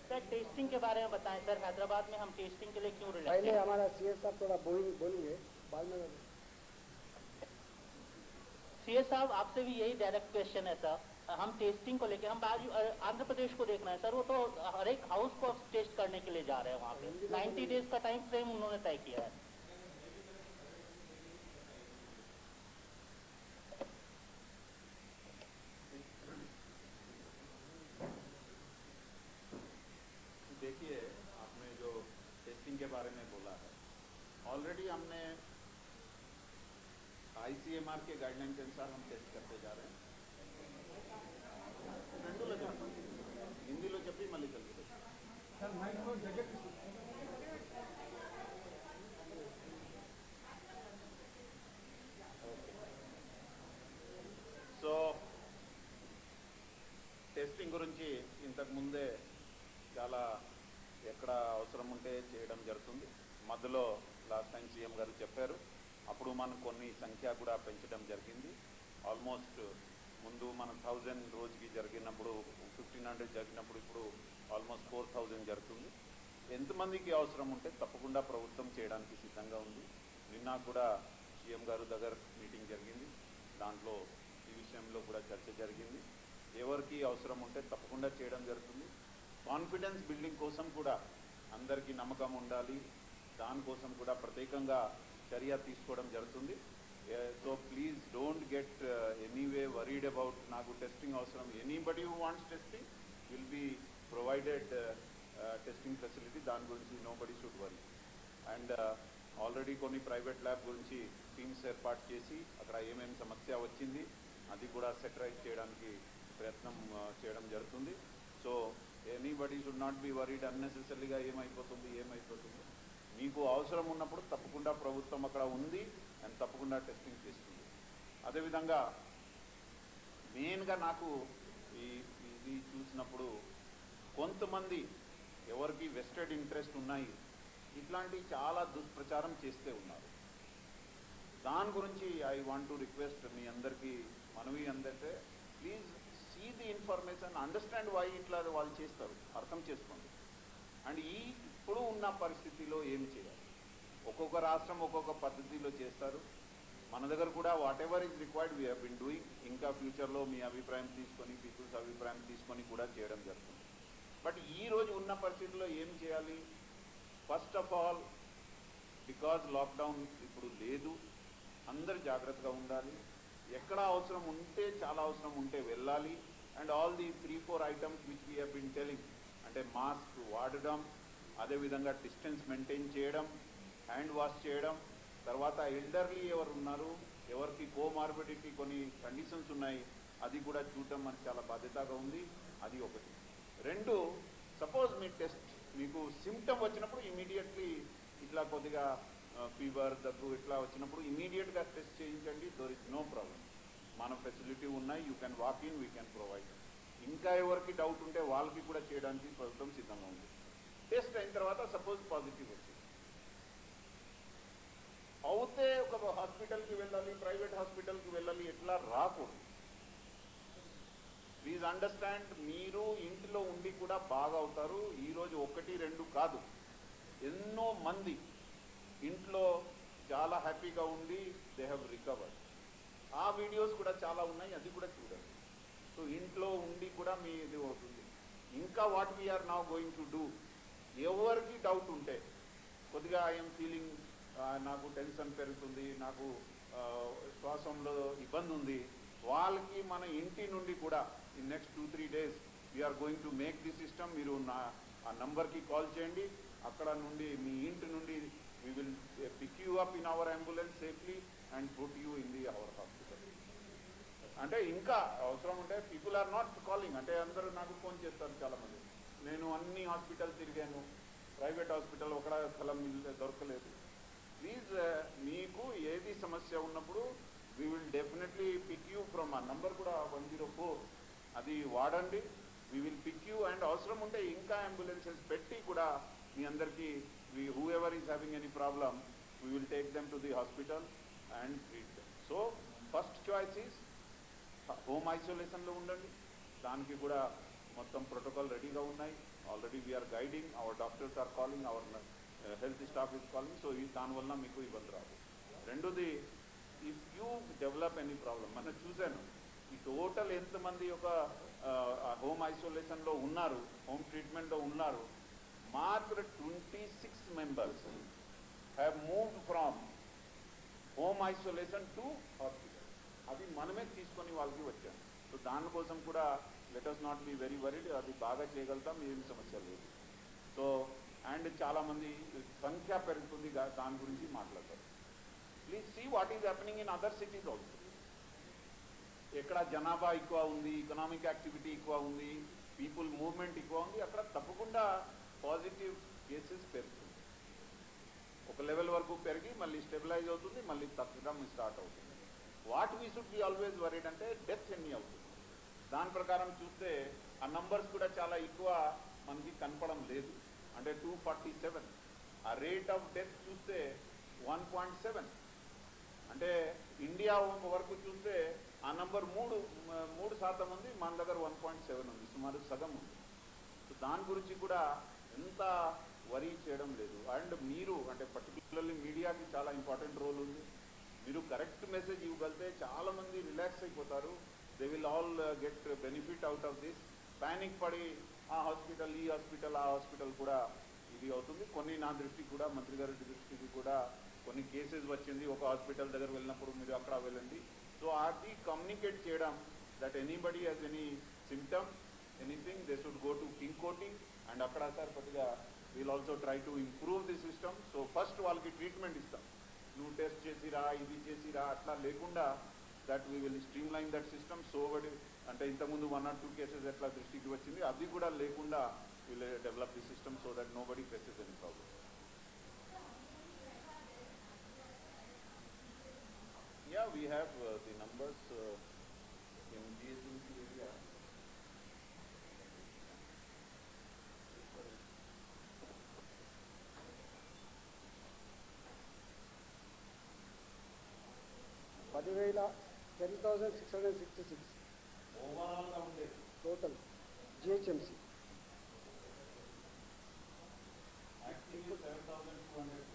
सर टेस्टिंग के बारे में बताएं सर, हैदराबाद में हम टेस्टिंग के लिए क्यों रिलैक्स? पहले हमारा सीएस साहब थोड़ा बोलेंगे बाद में. सीए साहब आपसे भी यही डायरेक्ट क्वेश्चन है सर, हम टेस्टिंग को लेके हम आज आंध्र प्रदेश को देखना है सर, वो तो हर एक हाउस को टेस्ट करने के लिए जा रहे हैं वहाँ पे, 90 डेज का टाइम फ्रेम उन्होंने तय किया है। देखिए, आपने जो टेस्टिंग के बारे में बोला है, ऑलरेडी हमने ICMR के गाइडलाइन के अनुसार हम टेस्ट करते जा रहे हैं। हिंदीలో చెప్పి మళ్ళీ తెలుగు సో టెస్టింగ్ గురించి ఇంతకు ముందే చాలా ఎక్కడ అవసరం ఉంటే చేయడం జరుగుతుంది. మధ్యలో లాస్ట్ టైం సీఎం గారు చెప్పారు, అప్పుడు మనం కొన్ని సంఖ్య కూడా పెంచడం జరిగింది. ఆల్మోస్ట్ ముందు మనం 1000 రోజుకి జరిగినప్పుడు 1500 జరిగినప్పుడు ఇప్పుడు ఆల్మోస్ట్ 4000 జరుగుతుంది. ఎంతమందికి అవసరం ఉంటే తప్పకుండా ప్రభుత్వం చేయడానికి సిద్ధంగా ఉంది. నిన్న కూడా సీఎం గారు దగ్గర మీటింగ్ జరిగింది, దాంట్లో ఈ విషయంలో కూడా చర్చ జరిగింది. ఎవరికి అవసరం ఉంటే తప్పకుండా చేయడం జరుగుతుంది. కాన్ఫిడెన్స్ బిల్డింగ్ కోసం కూడా అందరికీ నమ్మకం ఉండాలి, దానికోసం కూడా ప్రత్యేకంగా చర్య తీసుకోవడం జరుగుతుంది. So please don't get anyway worried about నాకు టెస్టింగ్ అవసరం. Anybody who wants testing will be provided testing facility, దాని గురించి nobody should worry. And already కొన్ని ప్రైవేట్ ల్యాబ్ గురించి టీమ్స్ ఏర్పాటు చేసి అక్కడ ఏమేమి సమస్య వచ్చింది అది కూడా సెటరైజ్ చేయడానికి ప్రయత్నం చేయడం జరుగుతుంది. So anybody should not be worried అన్నెసెసరీగా ఏమైపోతుంది. మీకు అవసరం ఉన్నప్పుడు తప్పకుండా ప్రభుత్వం అక్కడ ఉంది అండ్ తప్పకుండా టెస్టింగ్ చేస్తుంది. అదేవిధంగా మెయిన్గా నాకు ఇది చూసినప్పుడు కొంతమంది ఎవరికి వెస్టెడ్ ఇంట్రెస్ట్ ఉన్నాయి, ఇట్లాంటి చాలా దుష్ప్రచారం చేస్తే ఉన్నారు. దాని గురించి ఐ వాంట్ టు రిక్వెస్ట్ మీ అందరికీ మనవి అందరికీ, please see the information, understand why ఇట్లా వాళ్ళు చేస్తారు, అర్థం చేసుకోండి. అండ్ ఇప్పుడు ఉన్న పరిస్థితిలో ఏం చేయాలి, ఒక్కొక్క రాష్ట్రం ఒక్కొక్క పద్ధతిలో చేస్తారు. మన దగ్గర కూడా what ever is required we have been doing. ఇంకా ఫ్యూచర్లో మీ అభిప్రాయం తీసుకొని పీపుల్స్ అభిప్రాయం తీసుకొని కూడా చేయడం జరుగుతుంది. బట్ ఈ రోజు ఉన్న పరిస్థితుల్లో ఏం చేయాలి, first of all because lockdown ఇప్పుడు లేదు, అందరు జాగ్రత్తగా ఉండాలి. ఎక్కడ అవసరం ఉంటే చాలా అవసరం ఉంటే వెళ్ళాలి. And all the 3-4 items which we have been telling, అంటే మాస్క్ వాడడం, అదేవిధంగా డిస్టెన్స్ మెయింటైన్ చేయడం, హ్యాండ్ వాష్ చేయడం, తర్వాత ఎల్డర్లీ ఎవరు ఉన్నారు, ఎవరికి కోమార్బిడిటీ కొన్ని కండిషన్స్ ఉన్నాయి అది కూడా చూడడం మనకు చాలా బాధ్యతగా ఉంది. అది ఒకటి. రెండు, సపోజ్ మీ టెస్ట్ మీకు సిమ్టమ్ వచ్చినప్పుడు ఇమీడియట్లీ ఇట్లా కొద్దిగా ఫీవర్ దగ్గు ఇట్లా వచ్చినప్పుడు ఇమీడియట్గా టెస్ట్ చేయించండి. దోర్ ఇస్ నో ప్రాబ్లం, మన ఫెసిలిటీ ఉన్నాయి, you can walk in, we can provide. ఇంకా ఎవరికి డౌట్ ఉంటే వాళ్ళకి కూడా చేయడానికి ప్రభుత్వం సిద్ధంగా ఉంది. టెస్ట్ అయిన తర్వాత సపోజ్ పాజిటివ్ వచ్చింది అవుతే ఒక హాస్పిటల్కి వెళ్ళాలి, ప్రైవేట్ హాస్పిటల్కి వెళ్ళాలి, ఎట్లా రాకూడదు. ప్లీజ్ అండర్స్టాండ్, మీరు ఇంటిలో ఉండి కూడా బాగా అవుతారు. ఈరోజు 1-2 కాదు, ఎన్నో మంది ఇంట్లో చాలా హ్యాపీగా ఉండి దే హ్యావ్ రికవర్డ్. ఆ వీడియోస్ కూడా చాలా ఉన్నాయి, అది కూడా చూడండి. సో ఇంట్లో ఉండి కూడా మీ ఇది అవుతుంది. ఇంకా what we are now going to do, ఎవరికి డౌట్ ఉంటే కొద్దిగా ఐఎమ్ ఫీలింగ్, నాకు టెన్షన్ పెరుగుతుంది, నాకు శ్వాసంలో ఇబ్బంది ఉంది, వాళ్ళకి మన ఇంటి నుండి కూడా in next 2-3 days we are going to make the system. మీరు ఆ నంబర్కి కాల్ చేయండి, అక్కడ నుండి మీ ఇంటి నుండి we will pick you up in our ambulance safely and put you in the our hospital. అంటే ఇంకా అవసరం ఉంటే పీపుల్ ఆర్ నాట్ కాలింగ్, అంటే అందరూ నాకు ఫోన్ చేస్తారు చాలామంది. నేను అన్ని హాస్పిటల్ తిరిగాను, ప్రైవేట్ హాస్పిటల్ ఒక స్థలం దొరకలేదు. ప్లీజ్ మీకు ఏది సమస్య ఉన్నప్పుడు we will definitely pick you from ఆ నంబర్ కూడా 104 అది వాడండి. We will pick you and అవసరం ఉంటే ఇంకా అంబులెన్సెస్ పెట్టి కూడా మీ అందరికీ whoever is having any problem we will take them to the hospital and treat them. So first choice is home ఐసోలేషన్లో ఉండండి. దానికి కూడా మొత్తం ప్రోటోకాల్ రెడీగా ఉన్నాయి. Already we are guiding, our doctors are calling, our health staff is calling. So దానివల్ల మీకు ఇబ్బంది రాదు. రెండోది if you develop any problem మనం చూశాను ఈ టోటల్ ఎంతమంది ఒక హోమ్ ఐసోలేషన్లో ఉన్నారు, హోమ్ ట్రీట్మెంట్లో ఉన్నారు, మాత్రం 26 members have moved from home isolation to hospital. అది మనమే తీసుకొని వాళ్ళకి వచ్చాం. సో దానికోసం కూడా let us not be very worried, అది బాగా చేయగలుగుతాం, ఏం సమస్య లేదు. సో అండ్ చాలామంది సంఖ్య పెరుగుతుంది, దాని గురించి మాట్లాడతారు. Please see what is happening in other cities also. ఎక్కడ జనాభా ఎక్కువ ఉంది, ఎకనామిక్ యాక్టివిటీ ఎక్కువ ఉంది, పీపుల్ మూవ్మెంట్ ఎక్కువ ఉంది, అక్కడ తప్పకుండా పాజిటివ్ కేసెస్ పెరుగుతుంది. ఒక లెవెల్ వరకు పెరిగి మళ్ళీ స్టెబిలైజ్ అవుతుంది, మళ్ళీ తగ్గడం స్టార్ట్ అవుతుంది. What we should be always worried అంటే డెత్ ఎన్ని అవుతుంది. దాని ప్రకారం చూస్తే ఆ నంబర్స్ కూడా చాలా ఎక్కువ మనకి కనపడం లేదు. అంటే 247, ఆ రేట్ ఆఫ్ డెత్ చూస్తే 1.7. అంటే ఇండియా వరకు చూస్తే ఆ నంబర్ 3% ఉంది, మన దగ్గర 1.7 ఉంది, సుమారు సగం ఉంది. సో దాని గురించి కూడా ఎంత వరీ చేయడం లేదు. అండ్ మీరు అంటే పర్టికులర్లీ మీడియాకి చాలా ఇంపార్టెంట్ రోల్ ఉంది. మీరు కరెక్ట్ మెసేజ్ ఇవ్వగలిగితే చాలామంది రిలాక్స్ అయిపోతారు. They will all get benefit out of this. Panic పడి ఆ హాస్పిటల్, ఈ హాస్పిటల్, ఆ హాస్పిటల్ కూడా ఇది అవుతుంది. కొన్ని నా దృష్టికి కూడా, మంత్రి గారి దృష్టికి కూడా కొన్ని కేసెస్ వచ్చింది. ఒక హాస్పిటల్ దగ్గర వెళ్ళినప్పుడు మీరు అక్కడ వెళ్ళండి. సో అది కమ్యూనికేట్ చేయడం that anybody has any symptom, anything, they should go to king కోటి. అండ్ అక్కడ సార్ కొద్దిగా we'll also try to improve the system. So first వాళ్ళకి ట్రీట్మెంట్ ఇస్తాం. నువ్వు టెస్ట్ చేసిరా, ఇది చేసిరా అట్లా లేకుండా that we will stream line that system. So అంటే ఇంతకుముందు 1 or 2 కేసెస్ ఎట్లా దృష్టికి వచ్చింది, అది కూడా లేకుండా will develop the system so that nobody faces any problem. Yeah, we have the numbers in GHMC area. పదివేల 10,666 Overall counted. Total GHMC. Active 7,200.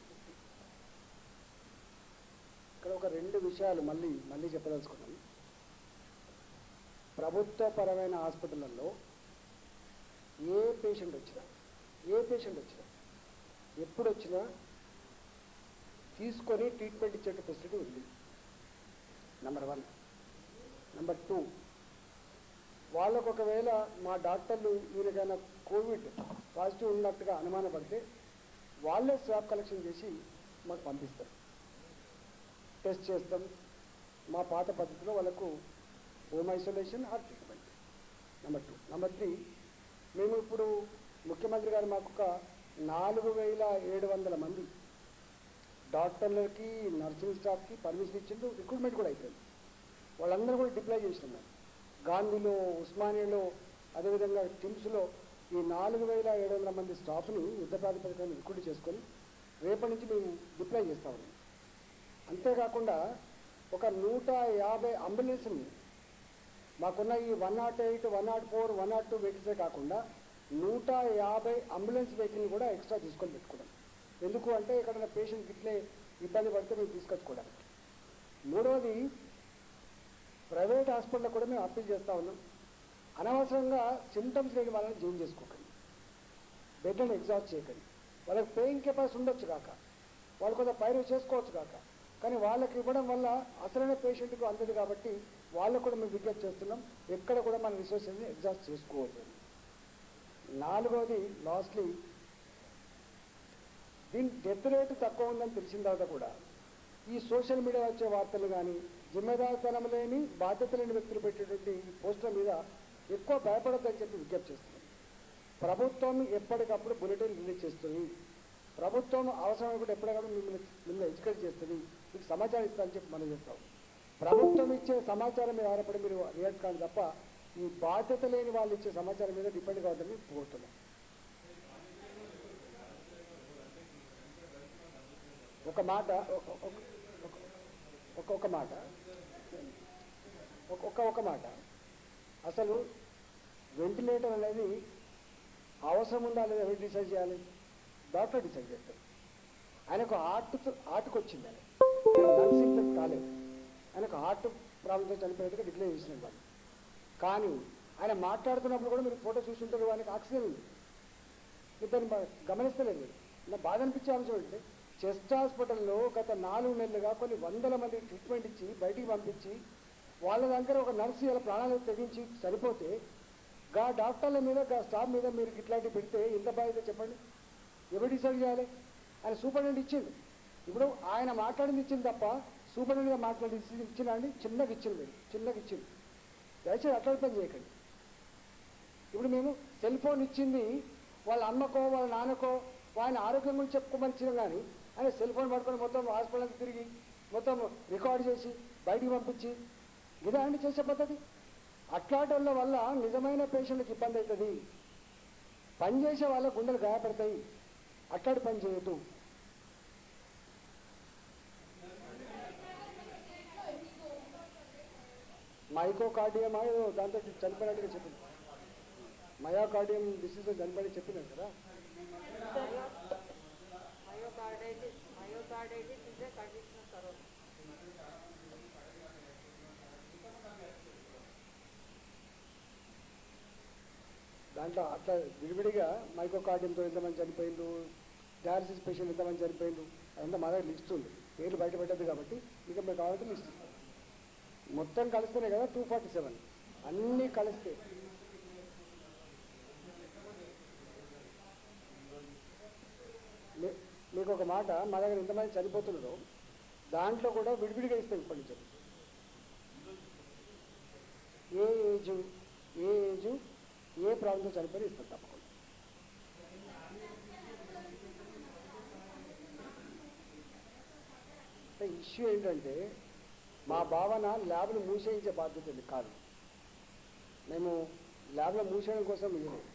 ఇక్కడ ఒక 2 విషయాలు మళ్ళీ చెప్పదలుచుకున్నాను. ప్రభుత్వపరమైన హాస్పిటళ్ళల్లో ఏ పేషెంట్ వచ్చినా ఎప్పుడు వచ్చినా తీసుకొని ట్రీట్మెంట్ ఇచ్చే ఫెసిలిటీ ఉంది. నెంబర్ 1. నెంబర్ 2, వాళ్ళకు ఒకవేళ మా డాక్టర్లు వీళ్ళకైనా కోవిడ్ పాజిటివ్ ఉన్నట్టుగా అనుమానపడితే వాళ్ళే స్వాబ్ కలెక్షన్ చేసి మాకు పంపిస్తారు. టెస్ట్ చేస్తాం. మా పాత పద్ధతిలో వాళ్ళకు home isolation or treatment. Number 2. Number 3, మేము ఇప్పుడు ముఖ్యమంత్రి గారు మాకు ఒక 4,700 మంది డాక్టర్లకి, నర్సింగ్ స్టాఫ్కి పర్మిషన్ ఇచ్చిండు. రిక్రూట్మెంట్ కూడా అయిపోయింది. వాళ్ళందరూ కూడా డిప్లాయ్ చేస్తున్నాం. గాంధీలో, ఉస్మానియాలో, అదేవిధంగా టిమ్స్లో ఈ 4,700 మంది స్టాఫ్ని యుద్ధ ప్రాతిపదికన రిక్రూట్ చేసుకొని రేపటి నుంచి మేము డిప్లాయ్ చేస్తా ఉన్నాం. అంతేకాకుండా ఒక 150 అంబులెన్స్ని మాకున్న ఈ 108, 104, 102 వెహికల్సే కాకుండా 150 అంబులెన్స్ వెహికల్ని కూడా ఎక్స్ట్రా తీసుకొని పెట్టుకున్నాం. ఎందుకు అంటే ఎక్కడైనా పేషెంట్ ఇట్లే ఇబ్బంది పడితే మేము తీసుకొచ్చుకోవడానికి. 3వది, ప్రైవేట్ హాస్పిటల్లో కూడా మేము అప్పీల్ చేస్తూ ఉన్నాం. అనవసరంగా సిమ్టమ్స్ లేని వాళ్ళని జాయిన్ చేసుకోకండి, బెడ్లను ఎగ్జాస్ట్ చేయకండి. వాళ్ళకి పేయింగ్ కెపాసిటీ ఉండొచ్చు కాక, వాళ్ళు కొంత పైరు చేసుకోవచ్చు కాక, కానీ వాళ్ళకి ఇవ్వడం వల్ల అసలైన పేషెంట్కు అందదు. కాబట్టి వాళ్ళకు కూడా మేము విజ్ఞప్తి చేస్తున్నాం, ఎక్కడ కూడా మన రిసోర్సెస్ని ఎగ్జాస్ట్ చేసుకోవద్దు. 4వది, లాస్ట్లీ, దీని డెత్ రేటు తక్కువ ఉందని తెలిసిన తర్వాత కూడా ఈ సోషల్ మీడియా వచ్చే వార్తలు కానీ, జిమ్మేదారితనం లేని, బాధ్యత లేని వ్యక్తులు పెట్టేటువంటి ఈ పోస్టుల మీద ఎక్కువ భయపడద్దని చెప్పి విజ్ఞప్తి చేస్తుంది. ప్రభుత్వం ఎప్పటికప్పుడు బులెటిన్ రిలీజ్ చేస్తుంది. ప్రభుత్వం అవసరమైనప్పుడు ఎప్పటికప్పుడు మిమ్మల్ని ఎడ్యుకేట్ చేస్తుంది, మీకు సమాచారం ఇస్తుందని చెప్పి మనం చెప్తాం. ప్రభుత్వం ఇచ్చే సమాచారం మీద ఆధారపడి మీరు రియాక్ట్ కాదు తప్ప ఈ బాధ్యత లేని వాళ్ళు ఇచ్చే సమాచారం మీద డిపెండ్ కావద్దని కోరుతున్నాం. ఒక మాట అసలు వెంటిలేటర్ అనేది అవసరం ఉందా లేదా ఎవరు డిసైడ్ చేయాలి? డాక్టర్ డిసైడ్ చేస్తారు. ఆయనకు ఆర్ట్కి వచ్చింది, నర్సింగ్ కాలేదు. ఆయనకు హార్ట్ ప్రాబ్లంతో చనిపోయినట్టుగా డిక్లేర్ చేసినాడు వాళ్ళు. కానీ ఆయన మాట్లాడుతున్నప్పుడు కూడా మీరు ఫోటో చూస్తుంటారు, ఆయనకు ఆక్సిజన్ ఉంది. మీరు దాన్ని గమనిస్తలేదు. మీరు నా బాధ అనిపించే అంశం ఏంటంటే చెస్ట్ హాస్పిటల్లో గత 4 నెలలుగా కొన్ని వందల మంది ట్రీట్మెంట్ ఇచ్చి బయటికి పంపించి వాళ్ళ దగ్గర ఒక నర్సు ఇలా ప్రాణాలు తెగించి సరిపోతే గా డాక్టర్ల మీద గా స్టాఫ్ మీద మీరు ఇట్లాంటివి పెడితే ఎంత బాధ్యత చెప్పండి? ఎవరు డిసైడ్ చేయాలి? ఆయన సూపరింటెండెంట్ ఇచ్చింది. ఇప్పుడు ఆయన మాట్లాడింది ఇచ్చింది తప్ప సూపరింటెండెంట్గా మాట్లాడి ఇచ్చిన అండి చిన్నగా ఇచ్చింది. మీరు చిన్నగా ఇచ్చింది. దయచేసి అట్లా పని చేయకండి. ఇప్పుడు మేము సెల్ ఫోన్ ఇచ్చింది వాళ్ళ అమ్మకో వాళ్ళ నాన్నకో ఆయన ఆరోగ్యం గురించి చెప్పుకోమని ఇచ్చినాం, కానీ ఆయన సెల్ ఫోన్ పట్టుకొని మొత్తం హాస్పిటల్ తిరిగి మొత్తం రికార్డ్ చేసి బయటికి పంపించి ఇదే అండి చేసే పద్ధతి. అట్లాంటి వాళ్ళ వల్ల నిజమైన పేషెంట్కి ఇబ్బంది అవుతుంది, పనిచేసే వాళ్ళ గుండెలు గాయపడతాయి. అట్లాంటి పని చేయొద్దు. మైకోకార్డియం దాంతో చనిపోయినట్టుగా చెప్పింది. మయోకార్డియం డిసీజ్ చనిపోయి చెప్పినారు కదా. Myocarditis is a condition of sorrow. దాంట్లో అట్లా విడివిడిగా మైకోకార్డియంతో ఎంతమంది చనిపోయిండు, డయాలసిస్ పేషెంట్ ఎంతమంది చనిపోయిండు అదంతా మా దగ్గర లిస్ట్ ఉంది. పేర్లు బయట పెట్టద్దు కాబట్టి ఇక మీకు కావాలంటే లిస్ట్ మొత్తం కలిస్తేనే కదా 247 అన్నీ కలిస్తే. మీకు ఒక మాట, మా దగ్గర ఎంతమంది చనిపోతున్నారో దాంట్లో కూడా విడివిడిగా ఇస్తాం ఇప్పటి నుంచి. ఏ ఏజు ఏ ప్రాబ్లంతో చనిపోయి ఇస్తాం తప్పకుండా. ఇష్యూ ఏంటంటే మా భావన ల్యాబ్ను మూసేయించే బాధ్యత ఉంది కాదు. మేము ల్యాబ్లో మూసేయడం కోసం ఇవ్వలేదు,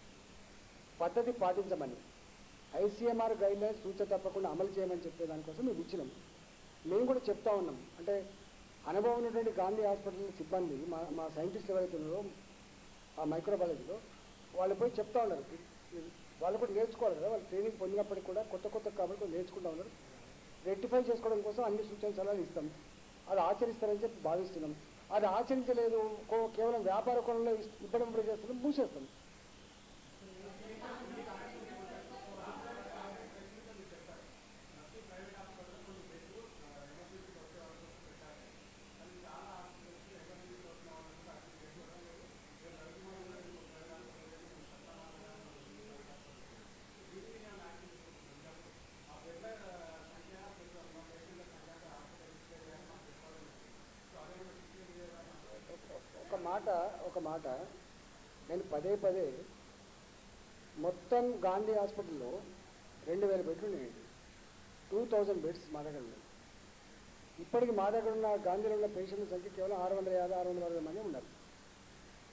పద్ధతి పాటించమని ఐసీఎంఆర్ గైడ్లైన్స్ సూచన తప్పకుండా అమలు చేయమని చెప్పే దానికోసం మేము ఇచ్చినాం. మేము కూడా చెప్తా ఉన్నాం. అంటే అనుభవం ఉన్నటువంటి గాంధీ హాస్పిటల్ సిబ్బంది మా సైంటిస్టులు ఎవరైతే ఉన్నారో ఆ మైక్రోబయాలజీలో వాళ్ళు పోయి చెప్తా ఉన్నారు. వాళ్ళు కూడా నేర్చుకోవాలి కదా, వాళ్ళు ట్రైనింగ్ పొందినప్పటికీ కూడా కొత్త కాబట్టి నేర్చుకుంటా ఉన్నారు. రెక్టిఫై చేసుకోవడం కోసం అన్ని సూచన సలహాలు ఇస్తాం. అది ఆచరిస్తారని చెప్పి భావిస్తున్నాం. అది ఆచరించలేదు, కేవలం వ్యాపార కోణంలో ఇబ్బంది చేస్తున్నాం, మూసేస్తాం. ఒక మాట నేను పదే మొత్తం గాంధీ హాస్పిటల్లో 2000 బెడ్లు ఉన్నాయండి. 2000 బెడ్స్ మా దగ్గర ఉన్నాయి. ఇప్పటికి మా దగ్గర ఉన్న గాంధీలో ఉన్న పేషెంట్ల సంఖ్య కేవలం 650-660 మంది ఉండాలి.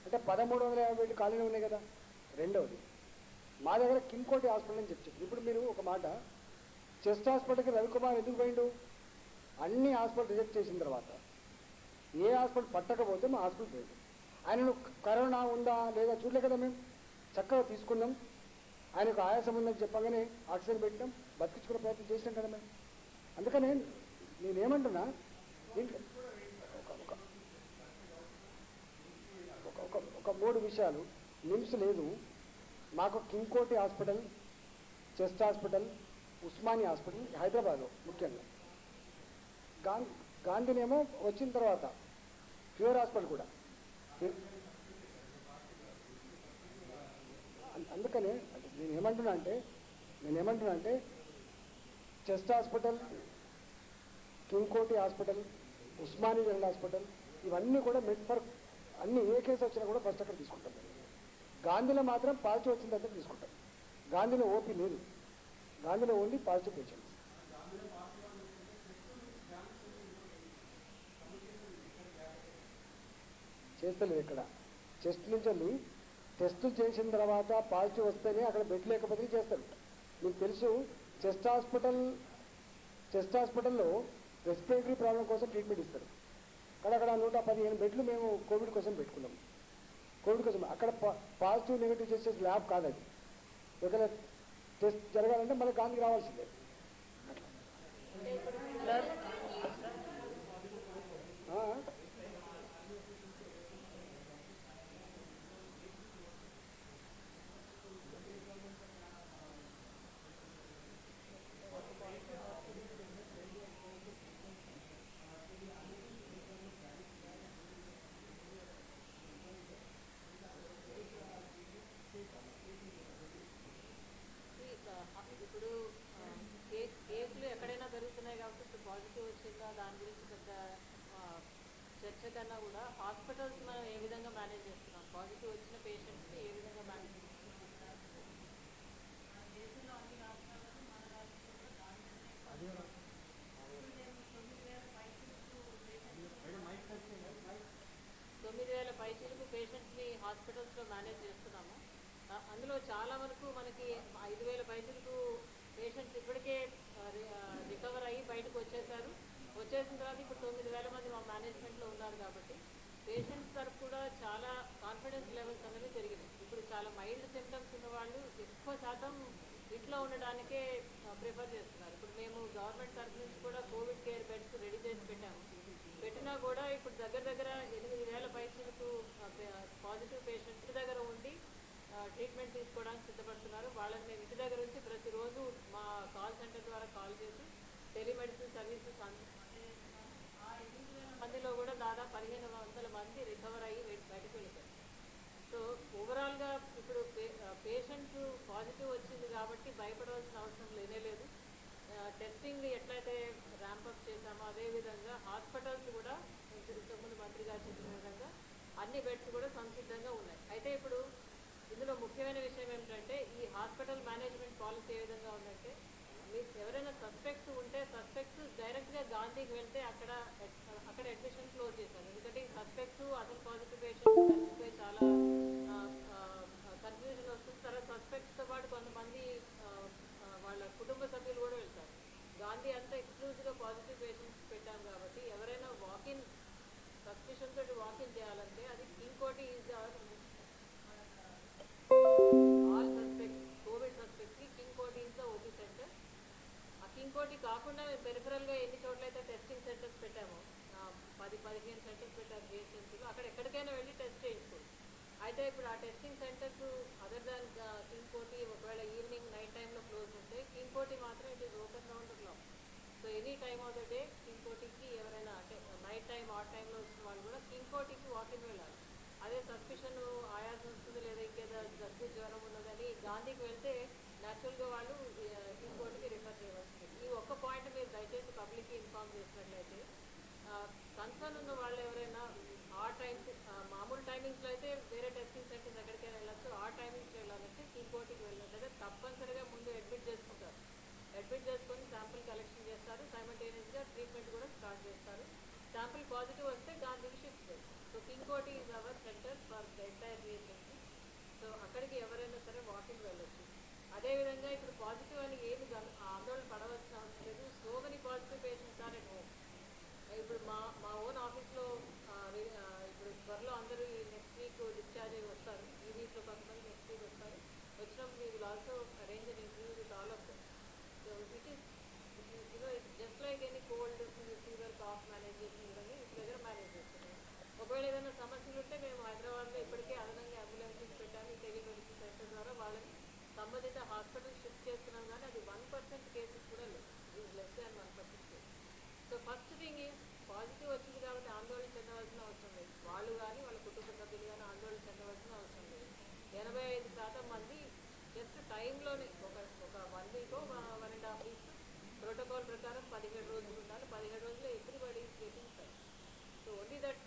అంటే 1350 బెడ్లు ఖాళీనే ఉన్నాయి కదా. రెండవది మా దగ్గర కింగ్కోటి హాస్పిటల్ అని చెప్పారు. ఇప్పుడు మీరు ఒక మాట, చెస్ట్ హాస్పిటల్కి రవికుమార్ ఎందుకు పోయిండు? అన్ని హాస్పిటల్ రిజెక్ట్ చేసిన తర్వాత ఏ హాస్పిటల్ పట్టకపోతే మా హాస్పిటల్ పోయిండు. ఆయనను కరోనా ఉందా లేదా చూడలే కదా, మేము చక్కగా తీసుకున్నాం. ఆయనకు ఆయాసం ఉందని చెప్పగానే ఆక్సిజన్ పెట్టినాం, బతికించుకునే ప్రయత్నం చేసినాం కదా మేము. అందుకనే నేనేమంటున్నా, ఒక 3 విషయాలు. నిమ్స్ లేదు మాకు, Kingkoti hospital, chest hospital, Osmania hospital హైదరాబాద్లో ముఖ్యంగా. గాంధీనేమో వచ్చిన తర్వాత ప్యూర్ హాస్పిటల్ కూడా. అందుకనే నేనేమంటున్నా అంటే chest hospital, Kingkoti hospital, Osmania general hospital ఇవన్నీ కూడా మెడ్ అన్ని ఏ కేసు వచ్చినా కూడా ఫస్ట్ అక్కడ తీసుకుంటాం. గాంధీలో మాత్రం పాజిటివ్ వచ్చిన దగ్గర తీసుకుంటాం. గాంధీలో ఓపీ లేదు, గాంధీలో ఓన్లీ పాజిటివ్ పేషెంట్స్. చేస్తలేదు ఇక్కడ. చెస్ట్ నుంచి వెళ్ళి టెస్టులు చేసిన తర్వాత పాజిటివ్ వస్తేనే అక్కడ బెడ్ లేకపోతే చేస్తారు. మీకు తెలుసు, చెస్ట్ హాస్పిటల్లో రెస్పిరేటరీ ప్రాబ్లం కోసం ట్రీట్మెంట్ ఇస్తారు. అక్కడ 115 బెడ్లు మేము కోవిడ్ కోసం పెట్టుకున్నాం. కోవిడ్ కోసం అక్కడ పాజిటివ్ నెగిటివ్ చేసే ల్యాబ్ కాదు అది. ఒకవేళ టెస్ట్ జరగాలంటే మళ్ళీ గాంధీకి రావాల్సిందే. హాస్పిటల్స్లో మేనేజ్ చేస్తున్నాము. అందులో చాలా వరకు మనకి 5,000 పైసలకు పేషెంట్స్ ఇప్పటికే రికవర్ అయ్యి బయటకు వచ్చేసారు. వచ్చేసిన తర్వాత ఇప్పుడు 9,000 మంది మా మేనేజ్మెంట్లో ఉన్నారు కాబట్టి పేషెంట్స్ తరఫు కూడా చాలా కాన్ఫిడెన్స్ లెవెల్స్ అనేవి పెరిగినాయి. ఇప్పుడు చాలా మైల్డ్ సిమ్టమ్స్ ఉన్న వాళ్ళు ఎక్కువ శాతం ఇంట్లో ఉండడానికే ప్రిఫర్ చేస్తున్నారు. ఇప్పుడు మేము గవర్నమెంట్ తరఫు నుంచి కూడా కోవిడ్ కేర్ బెడ్స్ రెడీ చేసి పెట్టాము. పెట్టినా కూడా ఇప్పుడు దగ్గర 8,000 పైసలకు పాజిటివ్ పేషెంట్స్ దగ్గర ఉండి ట్రీట్మెంట్ తీసుకోవడానికి సిద్ధపడుతున్నారు. వాళ్ళని మేము ఇంటి దగ్గర నుంచి ప్రతిరోజు మా కాల్ సెంటర్ ద్వారా కాల్ చేసి టెలిమెడిసిన్ సర్వీసెస్ ఆ 8,000 మందిలో కూడా దాదాపు 1,500 మంది రికవర్ అయ్యి బయటకు వెళ్ళిపోయారు. సో ఓవరాల్గా ఇప్పుడు పేషెంట్స్ పాజిటివ్ వచ్చింది కాబట్టి భయపడవలసిన అవసరం లేదు. టెస్టింగ్ ఎట్లయితే ర్యాంపప్ చేశామో అదేవిధంగా హాస్పిటల్స్ కూడా ఇంతకుముందు మంత్రి గారు చెప్పిన విధంగా అన్ని బెడ్స్ కూడా సంసిద్ధంగా ఉన్నాయి. అయితే ఇప్పుడు ఇందులో ముఖ్యమైన విషయం ఏమిటంటే ఈ హాస్పిటల్ మేనేజ్మెంట్ పాలసీ ఏ విధంగా ఉందంటే మీకు ఎవరైనా సస్పెక్ట్స్ ఉంటే సస్పెక్ట్స్ డైరెక్ట్గా గాంధీకి వెళ్తే అక్కడ అడ్మిషన్ క్లోజ్ చేశారు. ఎందుకంటే ఈ సస్పెక్ట్స్ అసలు పాజిటివ్ పేషెంట్స్ కలిసిపోయి చాలా కన్ఫ్యూజన్ వస్తుంది. తర్వాత సస్పెక్ట్స్తో పాటు కొంతమంది వాళ్ళ కుటుంబ సభ్యులు కూడా వెళ్తారు. గాంధీ అంతా ఎక్స్క్లూజివ్గా పాజిటివ్ పేషెంట్స్ పెట్టాం కాబట్టి ఎవరైనా వాకిన్ సస్పిషన్ తోటి వాకిన్ చేయాలంటే అది ఇంకోటి ఈజ్ ఆల్ సస్పెక్ట్స్ కోవిడ్ సస్పెక్ట్స్కి King Koti is the OP centre. ఆ కింగ్ కోటి కాకుండా మేము పెరిఫరల్గా ఎన్ని చోట్ల అయితే టెస్టింగ్ సెంటర్స్ పెట్టామో 10-15 సెంటర్స్ పెట్టాము జిహెచ్ఎంసీలో, అక్కడ ఎక్కడికైనా వెళ్ళి టెస్ట్ చేయించుకోవచ్చు. అయితే ఇప్పుడు ఆ testing centres other than king కోటి ఒకవేళ ఈవినింగ్ నైట్ టైంలో క్లోజ్ ఉంటే కింగ్ కోటి మాత్రం it is open round the clock. So any time of the day king కోటికి ఎవరైనా అంటే నైట్ టైం ఆ టైంలో వచ్చిన వాళ్ళు కూడా కింగ్ కోటికి వాకింగ్ వెళ్ళాలి. అదే సస్పిషన్ ఆయాసం వస్తుంది లేదా ఇంకేదో దగ్గు జ్వరం ఉన్నదని గాంధీకి వెళ్తే న్యాచురల్గా వాళ్ళు కింగ్ కోటికి రిఫర్ చేయవలసింది. ఈ ఒక్క పాయింట్ మీరు దయచేసి పబ్లిక్కి ఇన్ఫార్మ్ చేసినట్లయితే కన్సర్న్ ఉన్న వాళ్ళు ఎవరైనా ఆ టైమ్స్ మామూలు టైమింగ్స్లో అయితే వేరే టెస్టింగ్ సెంటర్స్ ఎక్కడికైనా వెళ్ళచ్చు. ఆ టైమింగ్స్లో వెళ్ళాలంటే కింగ్ కోటికి వెళ్ళినట్లయితే తప్పనిసరిగా ముందు అడ్మిట్ చేసుకుంటారు. అడ్మిట్ చేసుకొని శాంపిల్ కలెక్షన్ చేస్తారు. సైమల్టేనియస్గా ట్రీట్మెంట్ కూడా స్టార్ట్ చేస్తారు. శాంపిల్ పాజిటివ్ వస్తే దానికి షిఫ్ట్ చేస్తారు. So king Koti is our centre for the entire GHMC. So అక్కడికి ఎవరైనా సరే వాకింగ్ వెళ్ళొచ్చు. అదేవిధంగా ఇప్పుడు పాజిటివ్ అని ఏమి ఆందోళన పడవలసిన అవసరం లేదు. So many positive patients are at home. ఇప్పుడు మా ఓన్ ఆఫీస్లో ఇప్పుడు త్వరలో అందరూ ఈ నెక్స్ట్ వీక్ డిశ్చార్జ్ అయ్యి వస్తారు. ఈ వీక్లో కొంతమంది నెక్స్ట్ వీక్ వస్తారు. వచ్చినప్పుడు we will also arrange an interview with all of them. So it is just like any cold fever cough manage చేసిన విధంగా ఇంటి దగ్గర మేనేజ్ చేస్తున్నాం. ఒకవేళ ఏదైనా సమస్యలు ఉంటే మేము హైదరాబాద్లో ఇప్పటికే అదనంగా అంబులెన్సెస్ పెట్టాము. ఈ టెలిమెడిసిన్ సెంటర్ ద్వారా వాళ్ళని సంబంధిత హాస్పిటల్ షిఫ్ట్ చేస్తున్నాం. కానీ అది 1% కేసెస్ కూడా లేదు. Is less than 1% case. So first thing is positive వచ్చింది కాబట్టి ఆందోళన చెందవలసిన అవసరం లేదు. వాళ్ళు కానీ వాళ్ళ కుటుంబ సభ్యులు కానీ ఆందోళన చెందవలసిన అవసరం లేదు. 85% మంది జస్ట్ టైంలోనే ఒక 1 వీక్ 1.5 వీక్స్ ప్రోటోకాల్ ప్రకారం 17 రోజులు ఉండాలి. 17 రోజుల్లో everybody is getting fine. So only that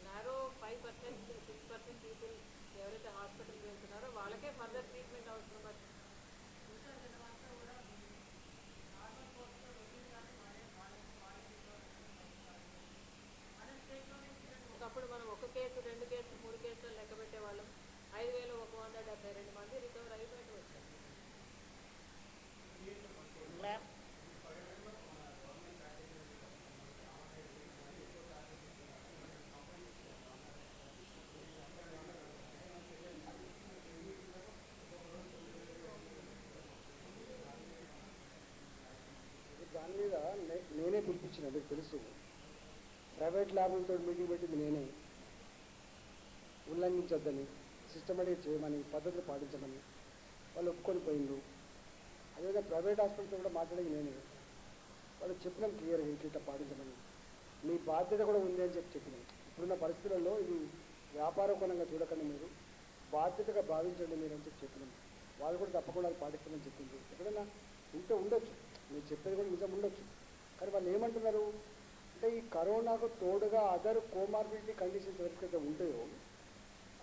narrow 5%, 6% people ఎవరైతే హాస్పిటల్కి వెళ్తున్నారో వాళ్ళకే ఫర్దర్ ట్రీట్మెంట్ అవసరం. బట్ ఒకప్పుడు మనం 1 కేసు 2 కేసులు 3 కేసులు లెక్క పెట్టేవాళ్ళం. 5,172 మంది రికవర్ అయ్యి బయటకు వచ్చారు. దాని మీద నేనే పిలిపించిన, మీకు తెలుసు. ప్రైవేట్ ల్యాబులతో మీటింగ్ పెట్టింది నేనే. ఉల్లంఘించొద్దని, సిస్టమేటిక్ చేయమని, పద్ధతులు పాటించమని వాళ్ళు ఒప్పుకొని పోయిండు. అదేవిధంగా ప్రైవేట్ హాస్పిటల్తో కూడా మాట్లాడేది నేనే. వాళ్ళు చెప్పినాం క్లియర్గా ఇట్లా పాటించమని. మీ బాధ్యత కూడా ఉంది అని చెప్పినాం. ఇప్పుడున్న పరిస్థితులలో ఇది వ్యాపార కోణంగా చూడకండి, మీరు బాధ్యతగా భావించండి మీరు అని చెప్పినాం. వాళ్ళు కూడా తప్పకుండా అది పాటిస్తామని చెప్పింది. ఎక్కడైనా ఉంటే ఉండొచ్చు, మీరు చెప్పేది కూడా నిజం ఉండొచ్చు. కానీ వాళ్ళు ఏమంటున్నారు అంటే ఈ కరోనాకు తోడుగా అదర్ కోమార్బిడిటీ కండిషన్స్ ఎవరికైతే ఉంటాయో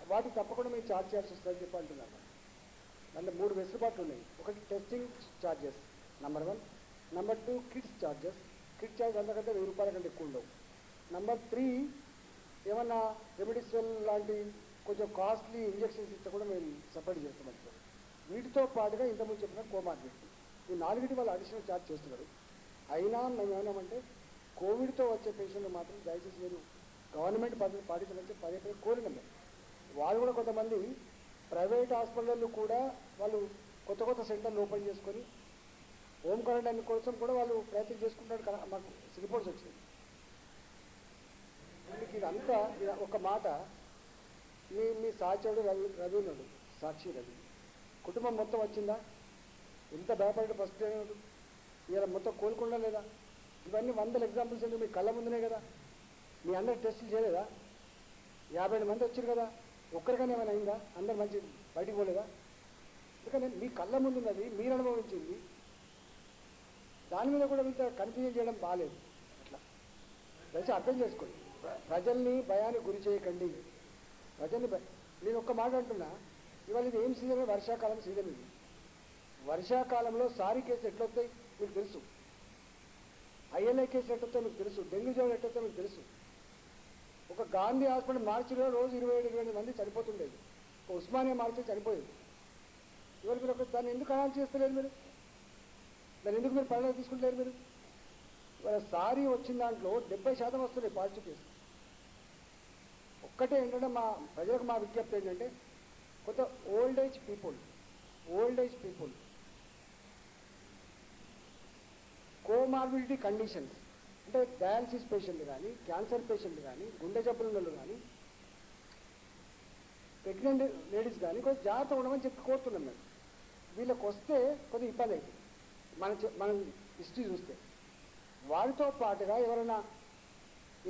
వాటికి తప్పకుండా మీరు ఛార్జ్ చేయాల్సి వస్తుందని చెప్పి అంటున్నారు. దాంట్లో 3 వెసులుబాట్లు ఉన్నాయి. ఒకటి testing charges number 1. Number 2 kits charges. Kit charge అంతకంటే 1000 రూపాయల కంటే ఎక్కువ ఉండవు. నెంబర్ 3 ఏమన్నా రెమెడిసివల్ లాంటి కొంచెం కాస్ట్లీ ఇంజెక్షన్స్ ఇస్తే కూడా మేము సపోర్ట్ చేస్తామని సార్. వీటితో పాటుగా ఇంతకుముందు చెప్పిన కోమార్బిడిటీ, ఈ నాలుగిటి వాళ్ళు అడిషనల్ ఛార్జ్ చేస్తున్నారు. అయినా మేము ఏమన్నామంటే కోవిడ్తో వచ్చే పేషెంట్లు మాత్రం దయచేసి మీరు గవర్నమెంట్ పద్ధతి పాటించాలని చెప్పి పదే కోరినాం మేము. వాళ్ళు కూడా కొంతమంది ప్రైవేట్ హాస్పిటళ్ళు కూడా వాళ్ళు కొత్త కొత్త సెంటర్లు ఓపెన్ చేసుకొని హోమ్ క్వారంటైన్ కోసం కూడా వాళ్ళు ప్రయత్నం చేసుకుంటారు కదా. మాకు రిపోర్ట్స్ వచ్చింది. మీకు ఇదంతా ఒక మాట, మీ సాక్షుడు రవి ఉన్నాడు, సాక్షి రవి కుటుంబం మొత్తం వచ్చిందా? ఎంత భయపడే ఫస్ట్ ఇలా మొత్తం కోలుకుండా లేదా? ఇవన్నీ 100 ఎగ్జాంపుల్స్ ఎందుకు మీ కళ్ళ ముందునే కదా. మీ అందరు టెస్టులు చేయలేదా? 50 మంది వచ్చారు కదా, ఒక్కరికైనా ఏమైనా అయిందా? అందరు మంచి బయటికి పోలేదా? ఎందుకంటే మీ కళ్ళ ముందు ఉన్నది, మీరు అనుభవించింది, దాని మీద కూడా ఇంత కన్ఫ్యూజన్ చేయడం బాగాలేదు. అట్లా దయచేసి అర్థం చేసుకోండి. ప్రజల్ని భయానికి గురి చేయకండి. ప్రజల్ని నేను ఒక్క మాట అంటున్నా, ఇవాళ ఇది ఏం సీజన్? వర్షాకాలం సీజన్. ఇది వర్షాకాలంలో సారీ కేసులు ఎట్లొస్తాయి మీకు తెలుసు, ఐఎల్ఐ కేసులు ఎట్టొస్తాయి మీకు తెలుసు, డెంగ్యూ జ్వరం ఎట్టొస్తాయి మీకు తెలుసు. ఒక గాంధీ హాస్పిటల్ మార్చిలో రోజు 27-28 మంది చనిపోతుండేది. ఒక ఉస్మానియా మార్చి చనిపోయేది. ఇవాళ మీరు దాన్ని ఎందుకు అనౌన్స్ చేస్తలేరు? మీరు దాన్ని ఎందుకు మీరు పరిణామం తీసుకుంటలేరు? మీరు ఇవాళ సారీ వచ్చిన దాంట్లో 70% వస్తున్నాయి పాజిటివ్ కేసు. ఒక్కటే ఏంటంటే మా ప్రజలకు మా విజ్ఞప్తి ఏంటంటే కొంత old age people comorbidity conditions అంటే డయాలసిస్ పేషెంట్లు కానీ, క్యాన్సర్ పేషెంట్లు కానీ, గుండె జబ్బుల వాళ్ళు కానీ, ప్రెగ్నెంట్ లేడీస్ కానీ కొంచెం జాగ్రత్త ఉండమని చెప్పి కోరుతున్నాం మేము. వీళ్ళకి వస్తే కొద్దిగా ఇబ్బంది అవుతుంది. మనం హిస్టరీ చూస్తే వారితో పాటుగా ఎవరైనా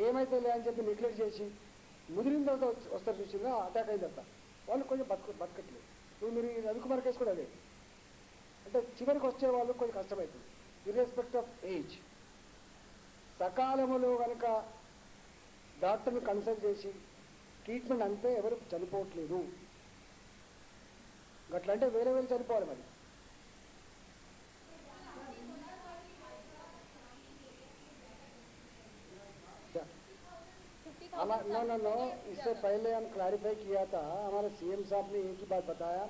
ఏమైతే లేదని చెప్పి నెగ్లెక్ట్ చేసి ముదిరిన తర్వాత వస్తారు చూసిందా, అటాక్ అయిన తర్వాత వాళ్ళు కొంచెం బతకట్లేదు. ఇప్పుడు మీరు రవికుమార్ కేసు కూడా అదే. అంటే చివరికి వచ్చే వాళ్ళు కొంచెం కష్టమవుతుంది. ఇర్రెస్పెక్ట్ ఆఫ్ ఏజ్ సకాలంలో కనుక డాక్టర్ని కన్సల్ట్ చేసి ట్రీట్మెంట్ అంతే ఎవరు చనిపోవట్లేదు. అట్లంటే వేరే చనిపోవాలి. మరి नो, इससे पहले हम क्लैरिफाई किया था, हमारे सीएम साहब ने एक ही बात बताया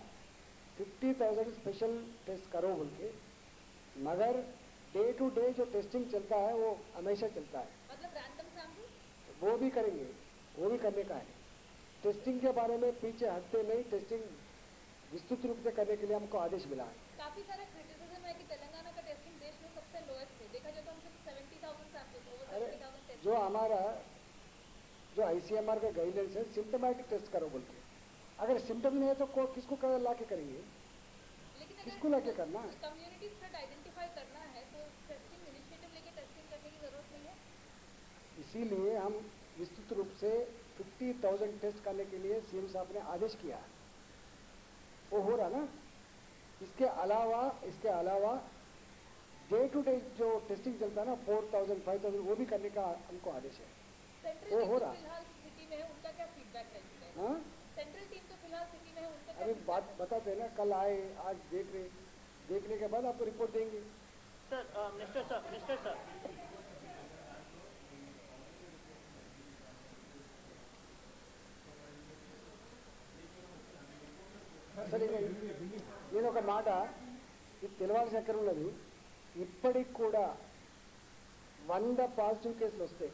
50,000 स्पेशल टेस्ट करो बोल के, मगर डे टू डे जो टेस्टिंग चलता है वो हमेशा चलता है। मतलब रैंडम सैंपल वो भी करेंगे, वो भी करने का है। टेस्टिंग के बारे में पीछे हटते नहीं, टेस्टिंग विस्तृत रूप से करने के लिए हमको आदेश मिला है। काफी सारा क्रिटिसिज्म है कि तेलंगाना का टेस्टिंग देश में सबसे लोएस्ट है। देखा जाए तो हम सिर्फ 70,000 सैंपल्स ओवर 70,000 टेस्ट जो हमारा जो ICMR का गाइडलाइंस है सिम्टोमेटिक टेस्ट करो बोल के, अगर सिम्टम नहीं है तो किसको ला के करेंगे? लेकिन किसको ला के करना है? कम्युनिटी स्प्रेड आइडेंटिफाई करना है तो टेस्टिंग इनिशिएटिव लेके टेस्टिंग करने की जरूरत नहीं है। इसीलिए हम विस्तृत रूप से 50,000 टेस्ट करने के लिए सीएम साहब ने आदेश किया है। वो हो रहा ना। इसके अलावा डे टू डे जो टेस्टिंग चलता है ना 4,000 5,000 वो भी करने का हमको आदेश है। सेंट्रल वो हो टीम रहा। फिलहाल सिटी में है, उनका क्या फीडबैक है? हाँ, सेंट्रल टीम तो फिलहाल सिटी में है, उनका क्या अभी बात बताते हैं ना, कल आए, आज देखने के बाद आपको रिपोर्ट देंगे। Sir, Mr. Sir. సరే నేను ఒక మాట ఇది తెలవాల్సిన ఎక్కడ ఉన్నది. ఇప్పటికి కూడా 100 పాజిటివ్ కేసులు వస్తాయి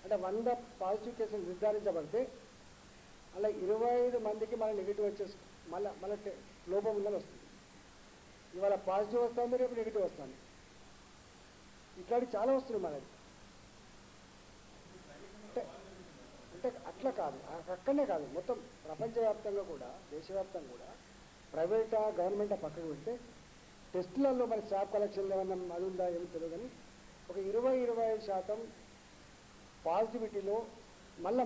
అంటే 100 పాజిటివ్ కేసులు నిర్ధారించబడితే అలా 25 మందికి మన నెగిటివ్ వచ్చేసి మళ్ళీ లోపం ఉందని వస్తుంది. ఇవాళ పాజిటివ్ వస్తుంది, రేపు నెగిటివ్ వస్తుంది. ఇట్లాంటి చాలా వస్తున్నాయి మనది. అంటే అట్లా కాదు, అక్కడనే కాదు, మొత్తం ప్రపంచవ్యాప్తంగా కూడా దేశవ్యాప్తంగా కూడా ప్రైవేటా గవర్నమెంటా పక్కకు పెడితే టెస్టులలో మరి స్టాఫ్ కలెక్షన్ ఏమన్నా అది ఉందా ఏమో తెలియదు. కానీ ఒక 20-25% పాజిటివిటీలో మళ్ళీ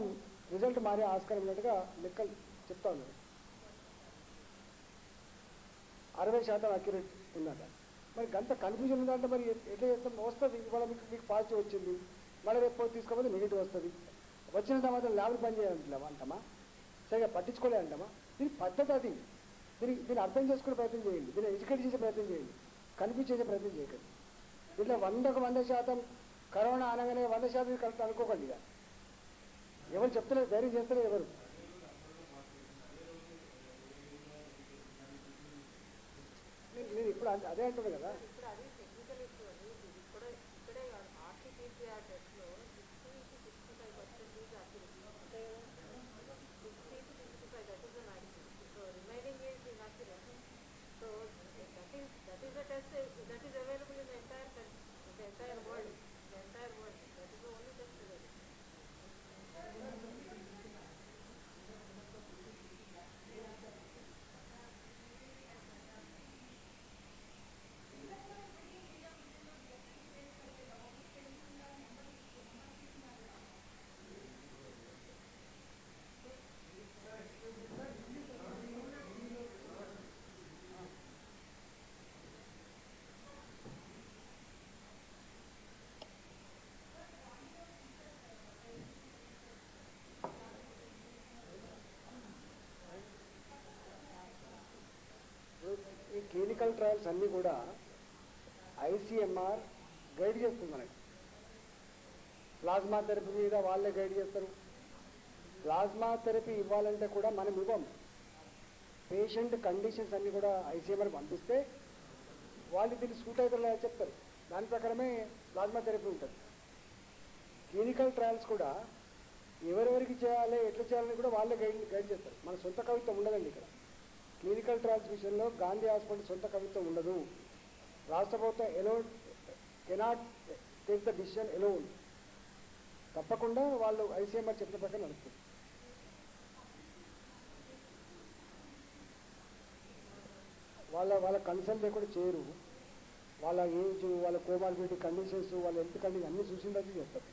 రిజల్ట్ మారే ఆస్కారం ఉన్నట్టుగా లెక్కలు చెప్తా ఉన్నారు. 60% అక్యురేట్ ఉందట. మరి గంత కన్ఫ్యూజన్ ఉందంటే మరి ఎట్లా చేస్తాం? వస్తుంది ఇవాళ మీకు పాజిటివ్ వచ్చింది, మళ్ళీ రేపు తీసుకోకపోతే నెగిటివ్ వస్తుంది. వచ్చిన తర్వాత ల్యాబ్లు పని చేయాలంటామా అంటామా? సరిగా పట్టించుకోలే అంటామా? దీని పద్ధతి అది. దీన్ని అర్థం చేసుకునే ప్రయత్నం చేయండి, దీన్ని ఎడ్యుకేట్ చేసే ప్రయత్నం చేయండి, కన్ఫ్యూజ్ చేసే ప్రయత్నం చేయకండి. దీంట్లో 100% కరోనా అనగానే 100% కరెక్ట్ అనుకోకండి. ఇక ఎవరు చెప్తలేదు, ధైర్యం చేస్తలేదు ఎవరు. అదే అంటుంది కదా. ఇప్పుడు అది టెక్నికల్ ఇష్యూ అండి. ఇక్కడే ఆర్టీపీసీఆర్ టెస్ట్లో 60-65% అక్యురసీ అంటే 60-65, that is the maximum. So remaining is inaccurate. So that is the test that is available in the entire country, the entire world. That is the only test available. ఈ clinical trials అన్నీ కూడా ICMR guide చేస్తుంది మనకి. Plasma therapy మీద వాళ్ళే guide చేస్తారు. Plasma therapy ఇవ్వాలంటే కూడా మనం ఇవ్వం. పేషెంట్ కండిషన్స్ అన్నీ కూడా ఐసీఎంఆర్ పంపిస్తే వాళ్ళు దీన్ని సూట్ అవుతారో చెప్తారు. దాని ప్రకారమే ప్లాస్మా థెరపీ ఉంటుంది. క్లినికల్ ట్రయల్స్ కూడా ఎవరెవరికి చేయాలి, ఎట్లా చేయాలని కూడా వాళ్ళే గైడ్ చేస్తారు. మన సొంత కవిత్వం ఉండదండి ఇక్కడ. క్లినికల్ ట్రయల్స్ విషయంలో గాంధీ హాస్పిటల్ సొంత కవిత్వం ఉండదు. రాష్ట్ర ప్రభుత్వం cannot take the decision alone. తప్పకుండా వాళ్ళు ఐసీఎంఆర్ చెప్పిన ప్రకారం నడుస్తుంది. వాళ్ళ కన్సల్ట్ లేకుండా చేయరు. వాళ్ళ ఏజ్, వాళ్ళ కోమార్బిడిటీ కండిషన్స్, వాళ్ళ హెల్త్ కండిషన్ అన్నీ చూసిన తర్వాత చేస్తారు.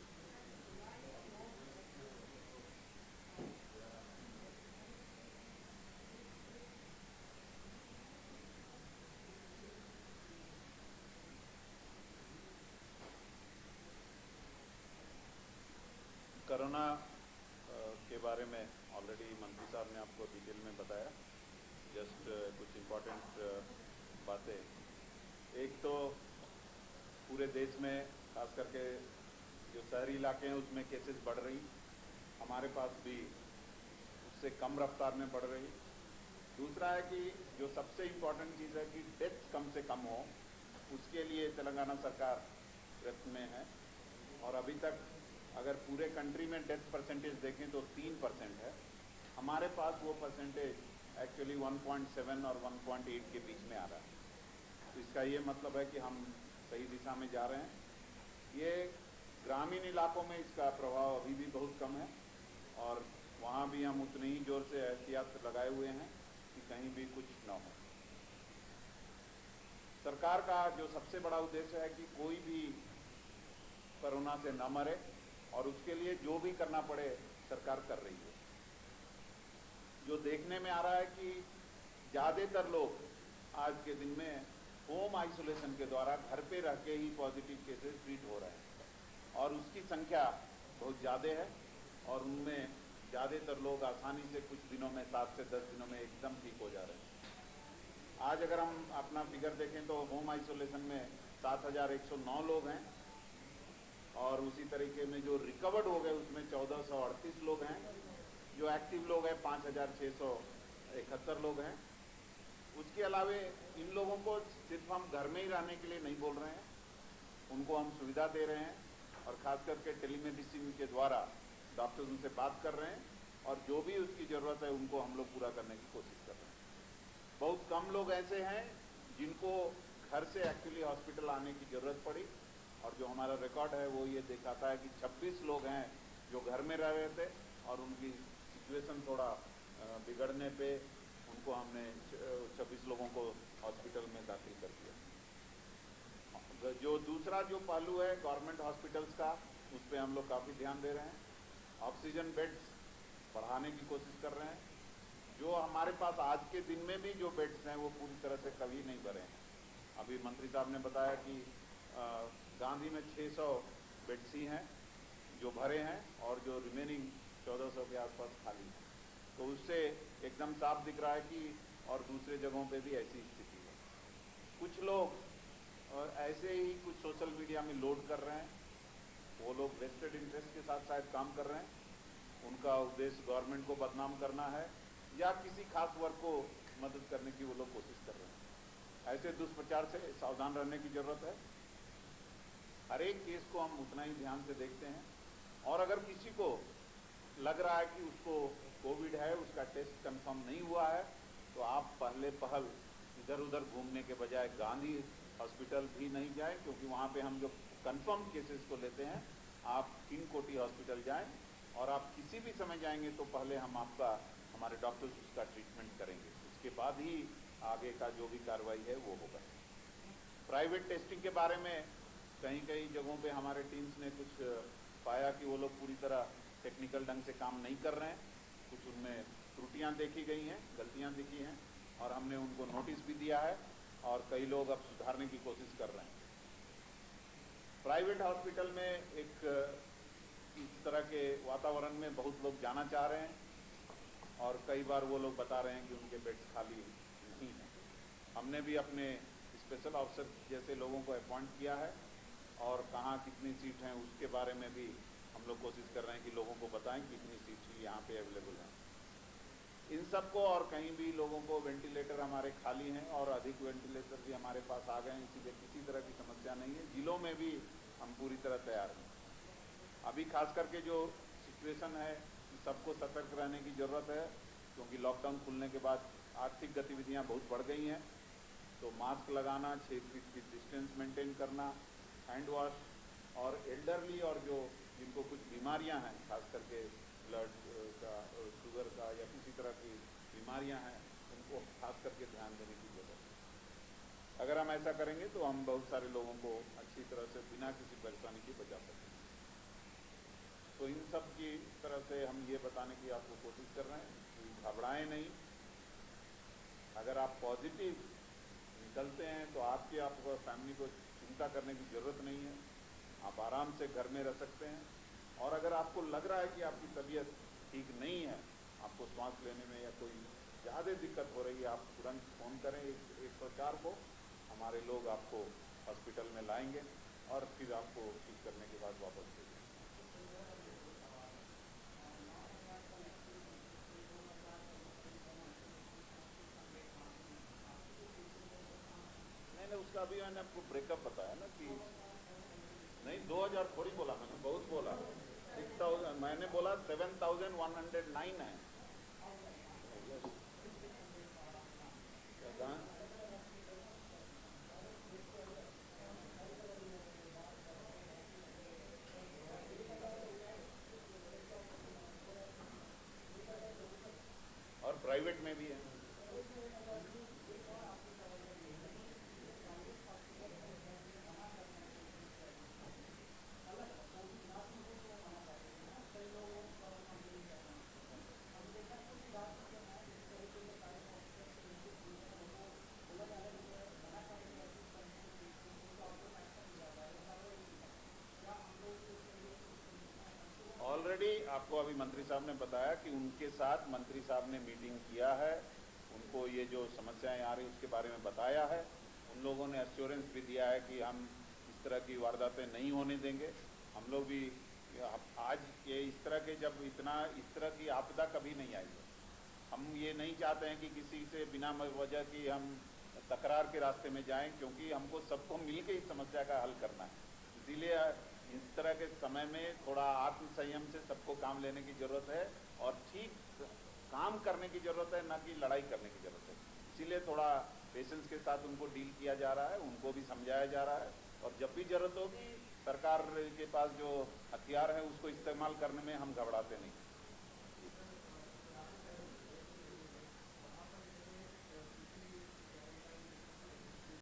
कोरोना के बारे में ऑलरेडी मंत्री साहब ने आपको डिटेल में बताया. जस्ट कुछ इम्पोर्टेंट बातें. एक तो पूरे देश में खास करके जो शहरी इलाके हैं उसमें केसेस बढ़ रही, हमारे पास भी उससे कम रफ्तार में बढ़ रही. दूसरा है कि जो सबसे इम्पोर्टेंट चीज़ है कि डेथ कम से कम हो, उसके लिए तेलंगाना सरकार प्रयत्न में है. और अभी तक अगर पूरे कंट्री में डेथ परसेंटेज देखें तो 3% है. हमारे पास वो परसेंटेज एक्चुअली 1.7 और 1.8 के बीच में आ रहा है. तो इसका ये मतलब है कि हम सही दिशा में जा रहे हैं. ये ग्रामीण इलाकों में इसका प्रभाव अभी भी बहुत कम है और वहाँ भी हम उतने ही जोर से एहतियात लगाए हुए हैं कि कहीं भी कुछ न हो. सरकार का जो सबसे बड़ा उद्देश्य है कि कोई भी कोरोना से न मरे और उसके लिए जो भी करना पड़े सरकार कर रही है. जो देखने में आ रहा है कि ज़्यादातर लोग आज के दिन में होम आइसोलेशन के द्वारा घर पे रह के ही पॉजिटिव केसेस ट्रीट हो रहे हैं और उसकी संख्या बहुत ज़्यादा है और उनमें ज़्यादातर लोग आसानी से कुछ दिनों में 7 से 10 दिनों में एकदम ठीक हो जा रहे हैं. आज अगर हम अपना फिगर देखें तो होम आइसोलेशन में 7,109 लोग हैं और उसी तरीके में जो रिकवर्ड हो गए उसमें 1,438 लोग हैं. जो एक्टिव लोग हैं 5,671 लोग हैं. उसके अलावे इन लोगों को सिर्फ हम घर में ही रहने के लिए नहीं बोल रहे हैं, उनको हम सुविधा दे रहे हैं और ख़ास करके टेलीमेडिसिन के द्वारा डॉक्टर्स उनसे बात कर रहे हैं और जो भी उसकी ज़रूरत है उनको हम लोग पूरा करने की कोशिश कर रहे हैं. बहुत कम लोग ऐसे हैं जिनको घर से एक्चुअली हॉस्पिटल आने की ज़रूरत पड़ी और जो हमारा रिकॉर्ड है वो ये दिखाता है कि 26 लोग हैं जो घर में रह रहे थे और उनकी सिचुएशन थोड़ा बिगड़ने पे उनको हमने 26 लोगों को हॉस्पिटल में दाखिल कर दिया. जो दूसरा जो पहलू है गवर्नमेंट हॉस्पिटल्स का, उस पर हम लोग काफ़ी ध्यान दे रहे हैं. ऑक्सीजन बेड्स बढ़ाने की कोशिश कर रहे हैं. जो हमारे पास आज के दिन में भी जो बेड्स हैं वो पूरी तरह से कभी नहीं भरे हैं. अभी मंत्री साहब ने बताया कि गांधी में 600 बेड्स ही हैं जो भरे हैं और जो रिमेनिंग 1400 के आसपास खाली हैं. तो उससे एकदम साफ दिख रहा है कि और दूसरे जगहों पे भी ऐसी स्थिति है. कुछ लोग ऐसे ही कुछ सोशल मीडिया में लोड कर रहे हैं. वो लोग वेस्टेड इंटरेस्ट के साथ शायद काम कर रहे हैं. उनका उद्देश्य गवर्नमेंट को बदनाम करना है या किसी खास वर्ग को मदद करने की वो लोग कोशिश कर रहे हैं. ऐसे दुष्प्रचार से सावधान रहने की जरूरत है। हर एक केस को हम उतना ही ध्यान से देखते हैं, और अगर किसी को लग रहा है कि उसको कोविड है, उसका टेस्ट कंफर्म नहीं हुआ है, तो आप पहले पहल इधर उधर घूमने के बजाय गांधी हॉस्पिटल भी नहीं जाएं, क्योंकि वहाँ पे हम जो कंफर्म केसेस को लेते हैं, आप किंग कोटी हॉस्पिटल जाएं, और आप किसी भी समय जाएंगे तो पहले हम आपका, हमारे डॉक्टर्स उसका ट्रीटमेंट करेंगे, उसके बाद ही आगे का जो भी कार्रवाई है वो होगा। प्राइवेट टेस्टिंग के बारे में कहीं कहीं जगहों पे हमारे टीम्स ने कुछ पाया कि वो लोग पूरी तरह टेक्निकल ढंग से काम नहीं कर रहे हैं, कुछ उनमें त्रुटियां देखी गई हैं, गलतियां दिखी हैं, और हमने उनको नोटिस भी दिया है, और कई लोग अब सुधारने की कोशिश कर रहे हैं। प्राइवेट हॉस्पिटल में एक इस तरह के वातावरण में बहुत लोग जाना चाह रहे हैं, और कई बार वो लोग बता रहे हैं कि उनके बेड्स खाली नहीं हैं। हमने भी अपने स्पेशल ऑफिसर जैसे लोगों को अपॉइंट किया है, और कहाँ कितनी सीट हैं उसके बारे में भी हम लोग कोशिश कर रहे हैं कि लोगों को बताएं कितनी सीट यहाँ पे अवेलेबल हैं। इन सबको, और कहीं भी लोगों को वेंटिलेटर हमारे खाली हैं, और अधिक वेंटिलेटर भी हमारे पास आ गए हैं, इसीलिए किसी तरह की समस्या नहीं है। जिलों में भी हम पूरी तरह तैयार हैं। अभी खास करके जो सिचुएशन है, सबको सतर्क रहने की ज़रूरत है, क्योंकि लॉकडाउन खुलने के बाद आर्थिक गतिविधियां बहुत बढ़ गई हैं। तो मास्क लगाना, 6 फीट की डिस्टेंस मेंटेन करना, हैंड वॉश, और एल्डरली और जो जिनको कुछ बीमारियां हैं, खास करके ब्लड का, शुगर का, या किसी तरह की बीमारियां हैं, उनको खास करके ध्यान देने की जरूरत है। अगर हम ऐसा करेंगे तो हम बहुत सारे लोगों को अच्छी तरह से बिना किसी परेशानी के बचा सकते हैं। तो इन सब की तरह से हम ये बताने की आपको कोशिश कर रहे हैं कि घबराएं नहीं। अगर आप पॉजिटिव निकलते हैं तो आपकी फैमिली को चिंता करने की ज़रूरत नहीं है, आप आराम से घर में रह सकते हैं। और अगर आपको लग रहा है कि आपकी तबीयत ठीक नहीं है, आपको सांस लेने में या कोई ज़्यादा दिक्कत हो रही है, आप तुरंत फ़ोन करें 104 को, हमारे लोग आपको हॉस्पिटल में लाएंगे और फिर आपको ठीक करने के बाद वापस भेजेंगे। नहीं, उसका अभी मैंने आपको ब्रेकअप बताया ना कि नहीं, 2000 थोड़ी बोला मैंने, बहुत बोला। 6000 मैंने बोला, 7109 है। और प्राइवेट में भी है। ऑलरेडी आपको अभी मंत्री साहब ने बताया कि उनके साथ मंत्री साहब ने मीटिंग किया है, उनको ये जो समस्याएं आ रही उसके बारे में बताया है। उन लोगों ने एश्योरेंस भी दिया है कि हम इस तरह की वारदातें नहीं होने देंगे। हम लोग भी आज ये इस तरह के, जब इस तरह की आपदा कभी नहीं आई है, हम ये नहीं चाहते हैं कि किसी से बिना वजह की हम तकरार के रास्ते में जाएं, क्योंकि हमको सबको मिलकर इस समस्या का हल करना है। इसीलिए इस तरह के समय में थोड़ा आत्म संयम से सबको काम लेने की जरूरत है, और ठीक काम करने की जरूरत है, ना कि लड़ाई करने की जरूरत है। इसीलिए थोड़ा पेशेंस के साथ उनको डील किया जा रहा है, उनको भी समझाया जा रहा है, और जब भी जरूरत होगी सरकार के पास जो हथियार है उसको इस्तेमाल करने में हम घबराते नहीं।